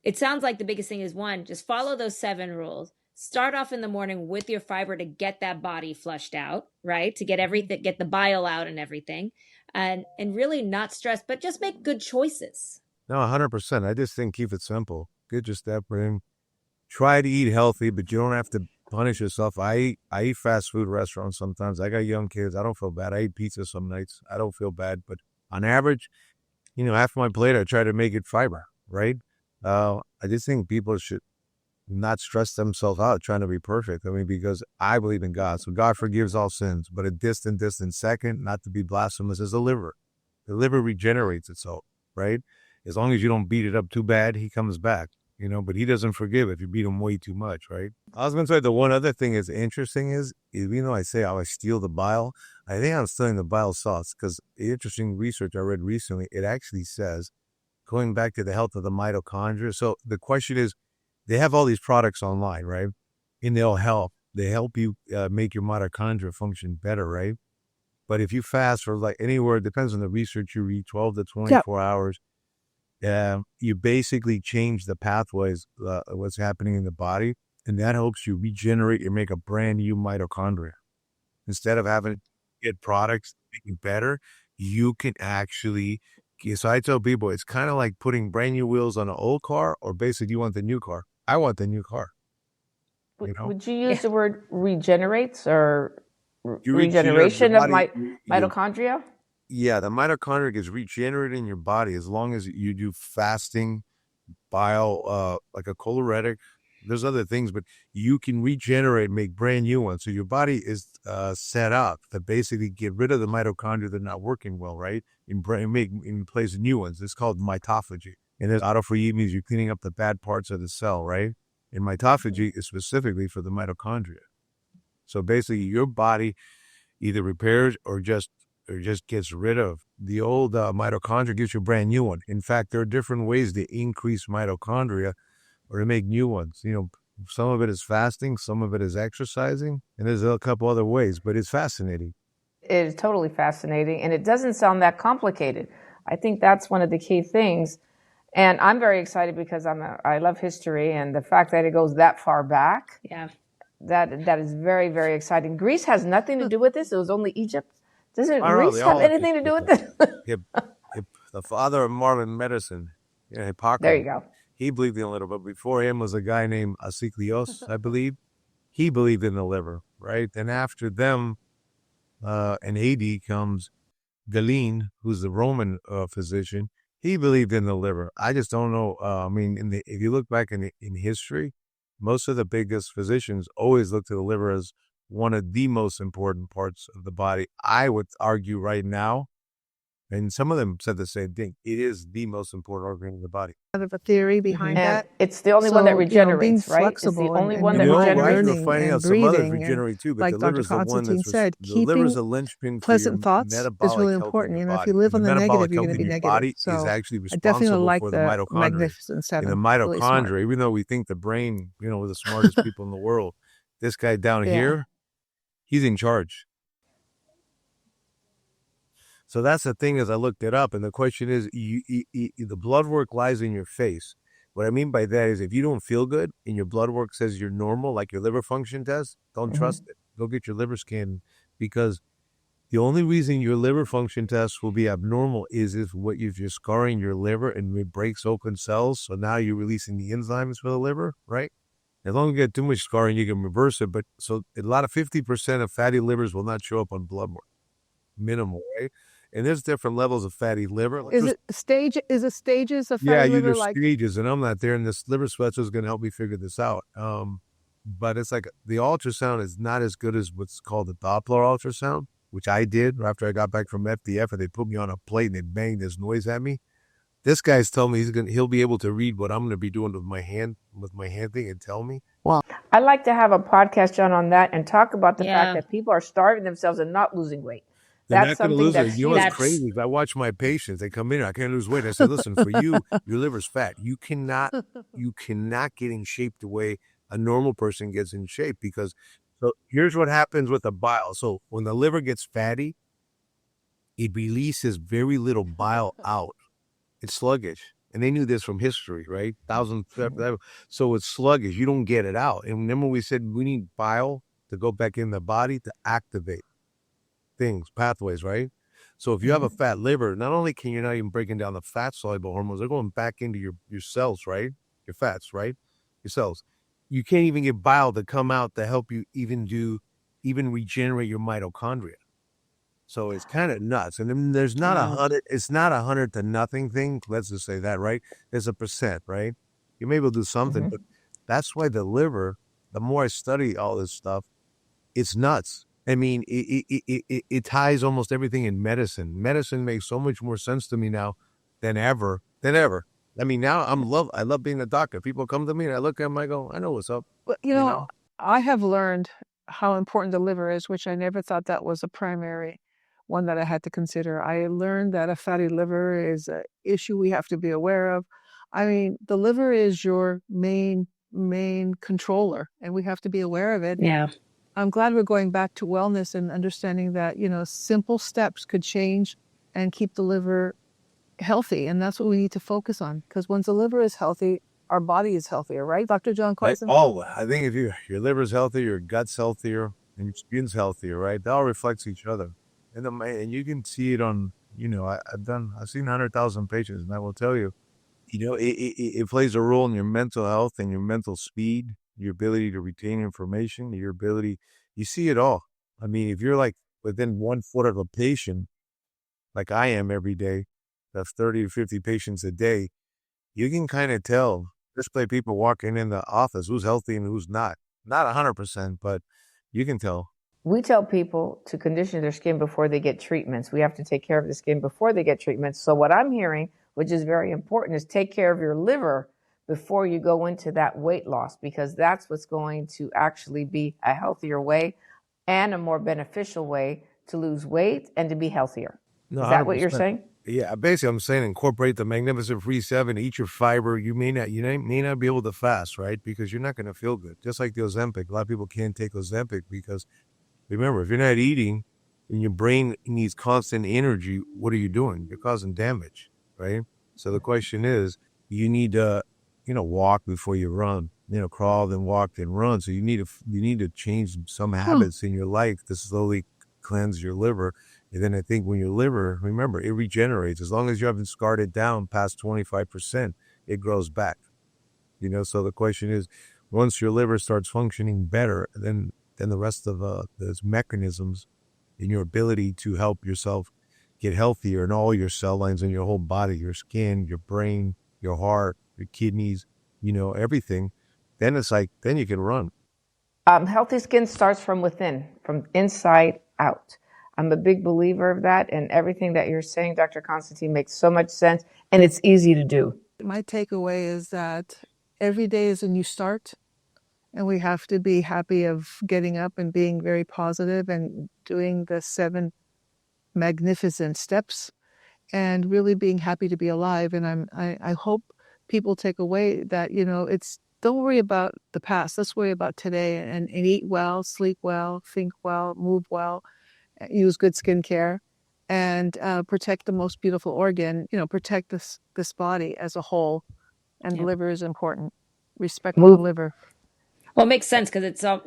it sounds like the biggest thing is, one, just follow those 7 rules. Start off in the morning with your fiber to get that body flushed out, right? To get everything, get the bile out and everything, and really not stress, but just make good choices. No, 100%. I just think keep it simple. Get your step in. Try to eat healthy, but you don't have to punish yourself. I eat fast food restaurants sometimes. I got young kids. I don't feel bad. I eat pizza some nights. I don't feel bad, but on average, half my plate, I try to make it fiber, right? I just think people should not stress themselves out trying to be perfect. I mean, because I believe in God. So God forgives all sins. But a distant second, not to be blasphemous, is the liver. The liver regenerates itself, right? As long as you don't beat it up too bad, he comes back, but he doesn't forgive if you beat him way too much, right? I was going to say the one other thing is interesting is I say I steal the bile. I think I'm stealing the bile salts because the interesting research I read recently, it actually says, going back to the health of the mitochondria. So the question is, they have all these products online, right? And they'll help. They help you make your mitochondria function better, right? But if you fast for anywhere, it depends on the research you read, 12 to 24 hours, you basically change the pathways, what's happening in the body. And that helps you regenerate and make a brand new mitochondria. Instead of having to get products making better, you can actually... So I tell people, it's kind of like putting brand new wheels on an old car, or basically you want the new car. I want the new car. Would you use the word regenerates or regeneration of mitochondria? Yeah, the mitochondria gets regenerated in your body as long as you do fasting, bile, like a choleretic. There's other things, but you can regenerate, make brand new ones. So your body is set up to basically get rid of the mitochondria that are not working well, right? And make in place new ones. It's called mitophagy. And there's autophagy means you're cleaning up the bad parts of the cell, right? And mitophagy is specifically for the mitochondria. So basically, your body either repairs or just gets rid of the old mitochondria, gives you a brand new one. In fact, there are different ways to increase mitochondria or to make new ones. Some of it is fasting, some of it is exercising, and there's a couple other ways, but it's fascinating. It is totally fascinating, and it doesn't sound that complicated. I think that's one of the key things. And I'm very excited because I love history, and the fact that it goes that far back. Yeah. That is very, very exciting. Greece has nothing to do with this. It was only Egypt. Doesn't Greece have anything to do with this? The father of modern medicine, Hippocrates. There you go. He believed in the liver, but before him was a guy named Asclepius, I believe. He believed in the liver, right? And after them, in AD comes Galen, who's the Roman physician. He believed in the liver. I just don't know. If you look back in history, most of the biggest physicians always look to the liver as one of the most important parts of the body. I would argue right now, and some of them said the same thing, it is the most important organ in the body. Kind of a theory behind that. It's the only one that regenerates, right? It's the only one that regenerates. We're finding out some others regenerate too, but like the liver is the one Konstantin said, the liver is a linchpin pleasant for thoughts your is really important. If you live on the negative, you're going to be negative. Body so is actually I definitely like for the mitochondria. Magnificent Seven. And the mitochondria, really, even though we think the brain, we're the smartest people in the world, this guy down here, he's in charge. So that's the thing, as I looked it up, and the question is, the blood work lies in your face. What I mean by that is if you don't feel good and your blood work says you're normal, like your liver function test, don't trust it. Go get your liver scan, because the only reason your liver function test will be abnormal is if you're scarring your liver and it breaks open cells. So now you're releasing the enzymes for the liver, right? As long as you get too much scarring, you can reverse it. But so a lot of 50% of fatty livers will not show up on blood work. Minimal, right? And there's different levels of fatty liver. Is it stages of fatty liver? Yeah, stages, and I'm not there, and this liver specialist is going to help me figure this out. But it's like the ultrasound is not as good as what's called the Doppler ultrasound, which I did after I got back from FDF, and they put me on a plate and they banged this noise at me. This guy's telling me he'll be able to read what I'm going to be doing with my hand thing and tell me. Well, I'd like to have a podcast, John, on that and talk about the fact that people are starving themselves and not losing weight. That's something that's huge. What's crazy is I watch my patients. They come in, I can't lose weight. I say, listen, for you, your liver's fat. You cannot get in shape the way a normal person gets in shape, because so here's what happens with the bile. So when the liver gets fatty, it releases very little bile out. It's sluggish. And they knew this from history, right? So it's sluggish. You don't get it out. And remember we said we need bile to go back in the body to activate things, pathways, right? So if you have a fat liver, not only can you not even breaking down the fat soluble hormones, they're going back into your cells, right? Your fats, right? Your cells. You can't even get bile to come out to help you even regenerate your mitochondria. So it's kind of nuts. And then there's not 100, it's not 100 to nothing thing. Let's just say that, right? There's a percent, right? You may be able to do something, but that's why the liver, the more I study all this stuff, it's nuts. I mean, it ties almost everything in medicine. Medicine makes so much more sense to me now than ever. I mean, now I love being a doctor. People come to me and I look at them, I go, I know what's up. Well, I have learned how important the liver is, which I never thought that was a primary one that I had to consider. I learned that a fatty liver is an issue we have to be aware of. I mean, the liver is your main controller, and we have to be aware of it. Yeah. I'm glad we're going back to wellness and understanding that, simple steps could change and keep the liver healthy. And that's what we need to focus on, because once the liver is healthy, our body is healthier, right, Dr. John Konstantin? I think if your liver's healthy, your gut's healthier, and your skin's healthier, right? That all reflects each other. And you can see it on, I've seen 100,000 patients, and I will tell you, it plays a role in your mental health and your mental speed, your ability to retain information, you see it all. I mean, if you're like within 1 foot of a patient, like I am every day, that's 30 to 50 patients a day, you can kind of tell, just by people walking in the office, who's healthy and who's not. Not 100%, but you can tell. We tell people to condition their skin before they get treatments. We have to take care of the skin before they get treatments. So what I'm hearing, which is very important, is take care of your liver before you go into that weight loss, because that's what's going to actually be a healthier way and a more beneficial way to lose weight and to be healthier. No, Is that what you're 100%. saying? Yeah, basically, I'm saying incorporate the Magnificent Free 7, eat your fiber. You may not be able to fast, right? Because you're not going to feel good. Just like the Ozempic. A lot of people can't take Ozempic because, remember, if you're not eating and your brain needs constant energy, what are you doing? You're causing damage, right? So the question is, you need to, walk before you run. Crawl, then walk, then run. So you need to change some habits in your life to slowly cleanse your liver. And then I think when your liver, remember, it regenerates. As long as you haven't scarred it down past 25%, it grows back. So the question is, once your liver starts functioning better, then the rest of those mechanisms in your ability to help yourself get healthier in all your cell lines in your whole body, your skin, your brain, your heart, your kidneys, everything, then it's like, then you can run. Healthy skin starts from within, from inside out. I'm a big believer of that, and everything that you're saying, Dr. Konstantin, makes so much sense, and it's easy to do. My takeaway is that every day is a new start, and we have to be happy of getting up and being very positive and doing the 7 magnificent steps and really being happy to be alive. And I hope people take away that, don't worry about the past. Let's worry about today and eat well, sleep well, think well, move well, use good skincare, and protect the most beautiful organ, protect this body as a whole. And the liver is important. Respect the liver. Well, it makes sense because it's all,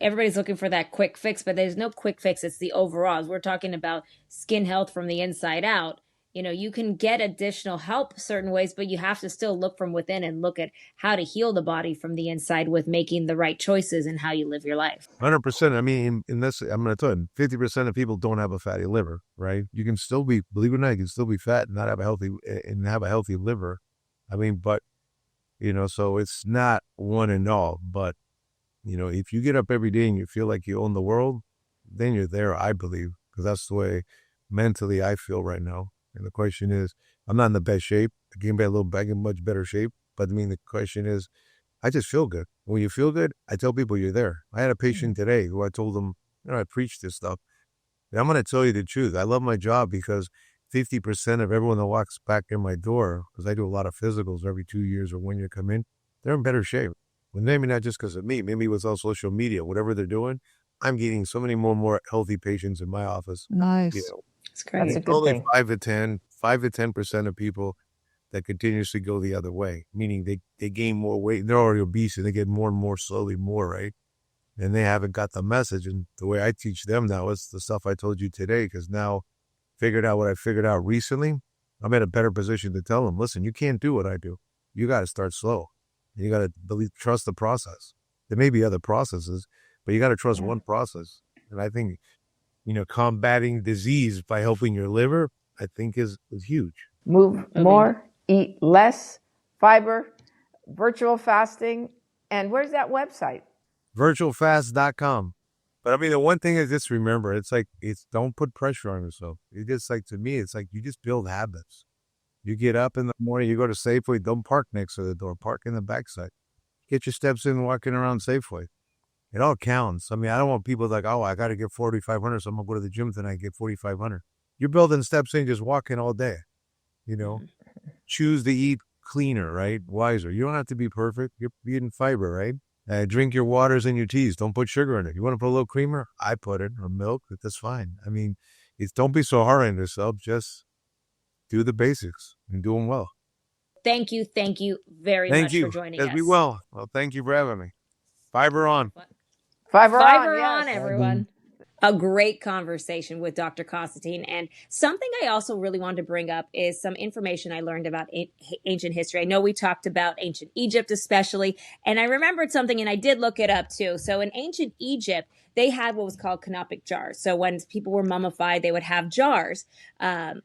everybody's looking for that quick fix, but there's no quick fix. It's the overalls. We're talking about skin health from the inside out. You can get additional help certain ways, but you have to still look from within and look at how to heal the body from the inside with making the right choices and how you live your life. 100%. In this, I'm going to tell you, 50% of people don't have a fatty liver, right? You can still be, believe it or not, you can still be fat and not have a healthy liver. But, so it's not one and all, but, if you get up every day and you feel like you own the world, then you're there, I believe, because that's the way mentally I feel right now. And the question is, I'm not in the best shape. I can be in much better shape. But the question is, I just feel good. When you feel good, I tell people you're there. I had a patient today who I told them, I preach this stuff. And I'm going to tell you the truth. I love my job because 50% of everyone that walks back in my door, because I do a lot of physicals every 2 years or 1 year come in, they're in better shape. Well, maybe not just because of me. Maybe it was all social media. Whatever they're doing, I'm getting so many more healthy patients in my office. Nice. That's great. That's a good only thing. 5 to 10% of people that continuously go the other way, meaning they gain more weight. They're already obese and they get more and more slowly more, right? And they haven't got the message. And the way I teach them now is the stuff I told you today, because now figured out what I figured out recently. I'm in a better position to tell them, listen, you can't do what I do. You got to start slow. You got to trust the process. There may be other processes, but you got to trust one process. And I think, combating disease by helping your liver, I think is huge. Move more, eat less, fiber, virtual fasting. And where's that website? Virtualfast.com. But the one thing is, just remember, it's don't put pressure on yourself. It's just like, to me, it's like you just build habits. You get up in the morning, you go to Safeway, don't park next to the door, park in the backside. Get your steps in walking around Safeway. It all counts. I don't want people like, oh, I got to get 4,500, so I'm going to go to the gym tonight and get 4,500. You're building steps in, just walking all day. Choose to eat cleaner, right? Wiser. You don't have to be perfect. You're eating fiber, right? Drink your waters and your teas. Don't put sugar in it. You want to put a little creamer? I put it, or milk. That's fine. Don't be so hard on yourself. Just do the basics and do them well. Thank you very much for joining us. Be well. Well, thank you for having me. Fiber on. Fiber on, yes. everyone. A great conversation with Dr. Konstantin. And something I also really wanted to bring up is some information I learned about ancient history. I know we talked about ancient Egypt especially, and I remembered something, and I did look it up too. So in ancient Egypt, they had what was called canopic jars. So when people were mummified, they would have jars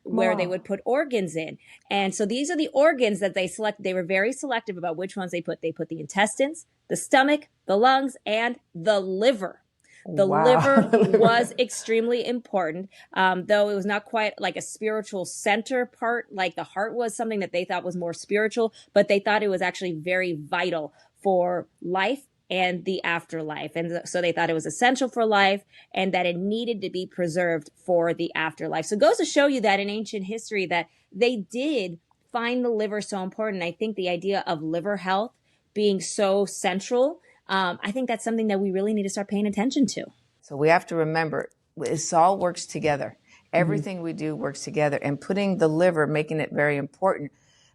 where they would put organs in. And so these are the organs that they select. They were very selective about which ones they put. They put the intestines, the stomach, the lungs, and the liver. The liver was extremely important, though it was not quite like a spiritual center part. Like the heart was something that they thought was more spiritual, but they thought it was actually very vital for life and the afterlife. And so they thought it was essential for life and that it needed to be preserved for the afterlife. So it goes to show you that in ancient history that they did find the liver so important. I think the idea of liver health being so central, I think that's something that we really need to start paying attention to. So we have to remember, this all works together. Everything we do works together. And putting the liver, making it very important,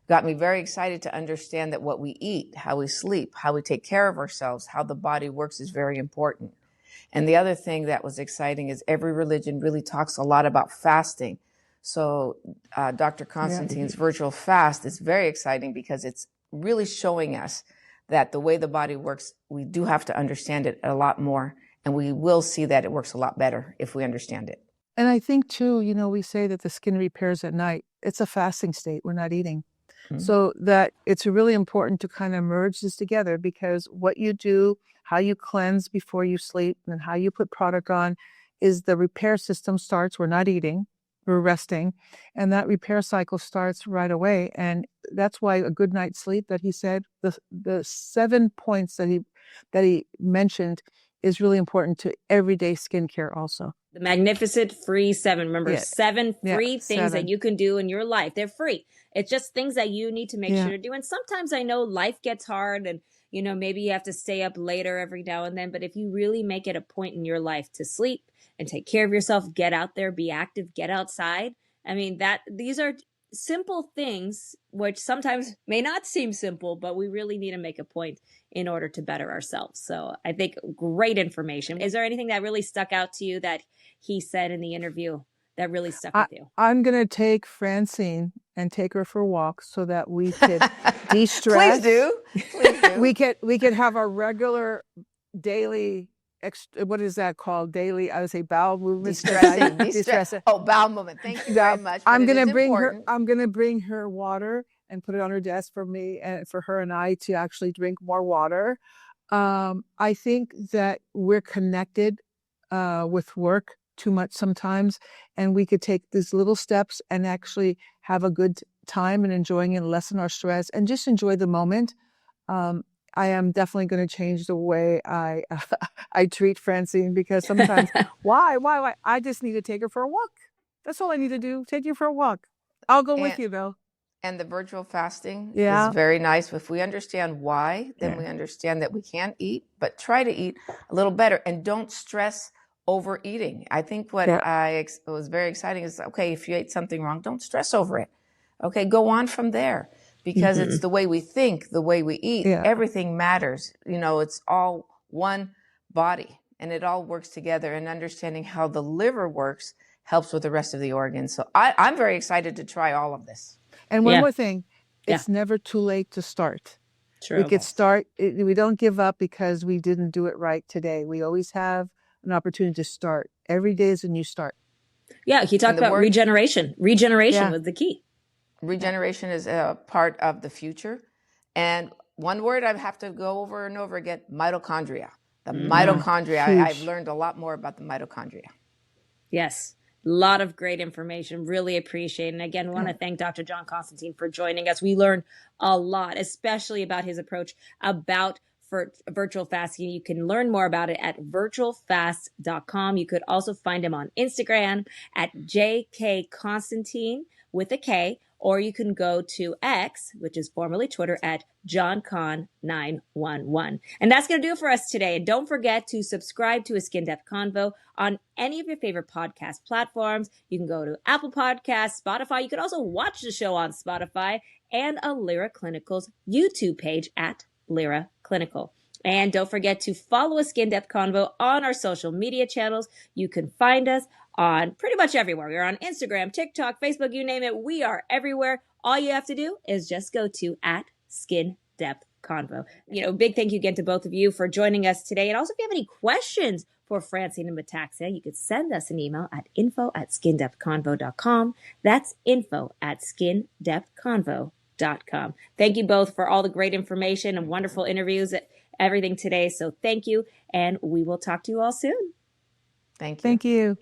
got me very excited to understand that what we eat, how we sleep, how we take care of ourselves, how the body works is very important. And the other thing that was exciting is every religion really talks a lot about fasting. So Dr. Konstantin's virtual fast is very exciting because it's really showing us that the way the body works, we do have to understand it a lot more. And we will see that it works a lot better if we understand it. And I think too, we say that the skin repairs at night. It's a fasting state. We're not eating. So that it's really important to kind of merge this together, because what you do, how you cleanse before you sleep and how you put product on is the repair system starts. We're not eating, we're resting. And that repair cycle starts right away. And that's why a good night's sleep that he said, the 7 points that he mentioned is really important to everyday skincare also. The magnificent free 7. Remember, 7 free things that you can do in your life. They're free. It's just things that you need to make sure to do. And sometimes I know life gets hard and, maybe you have to stay up later every now and then. But if you really make it a point in your life to sleep and take care of yourself, get out there, be active, get outside. I mean, these are simple things, which sometimes may not seem simple, but we really need to make a point in order to better ourselves. So I think great information. Is there anything that really stuck out to you that he said in the interview that really stuck with you? I'm going to take Francine and take her for a walk so that we could de-stress. Please do. We could have our regular daily, what is that called? Daily, I would say bowel movements. De-stressing. Oh, bowel movement. Thank you very much. I'm going to bring her water and put it on her desk for me and for her and I to actually drink more water. I think that we're connected with work too much sometimes, and we could take these little steps and actually have a good time and enjoying it, lessen our stress, and just enjoy the moment. I am definitely going to change the way I treat Francine, because sometimes, why? I just need to take her for a walk. That's all I need to do. Take you for a walk. I'll go with you, though. And the virtual fasting is very nice. If we understand why, then we understand that we can eat, but try to eat a little better and don't stress overeating. I think what was very exciting is, okay, if you ate something wrong, don't stress over it. Okay, go on from there, because it's the way we think, the way we eat, everything matters. It's all one body and it all works together, and understanding how the liver works helps with the rest of the organs. So I'm very excited to try all of this. And one more thing, it's never too late to start. True. We could start, we don't give up because we didn't do it right today. We always have an opportunity to start. Every day is a new start. Yeah, he talked about regeneration. Regeneration was the key. Regeneration is a part of the future. And one word I have to go over and over again, mitochondria. The mitochondria. I've learned a lot more about the mitochondria. Yes. A lot of great information. Really appreciate it. And again, I want to thank Dr. John Konstantin for joining us. We learned a lot, especially about his approach about virtual fasting. You can learn more about it at virtualfast.com. You could also find him on Instagram at JKConstantine with a K, or you can go to X, which is formerly Twitter, at JohnCon911. And that's going to do it for us today. And don't forget to subscribe to A SkinDepth Convo on any of your favorite podcast platforms. You can go to Apple Podcasts, Spotify. You can also watch the show on Spotify and a Lira Clinical's YouTube page at Lira Clinical. And don't forget to follow A SkinDepth Convo on our social media channels. You can find us on pretty much everywhere. We're on Instagram, TikTok, Facebook, you name it. We are everywhere. All you have to do is just go to @SkinDepthConvo. Big thank you again to both of you for joining us today. And also, if you have any questions for Francine and Metaxia, you could send us an email at info@skindepthconvo.com. That's info@skindepthconvo.com. Thank you both for all the great information and wonderful interviews, everything today. So thank you, and we will talk to you all soon. Thank you. Thank you.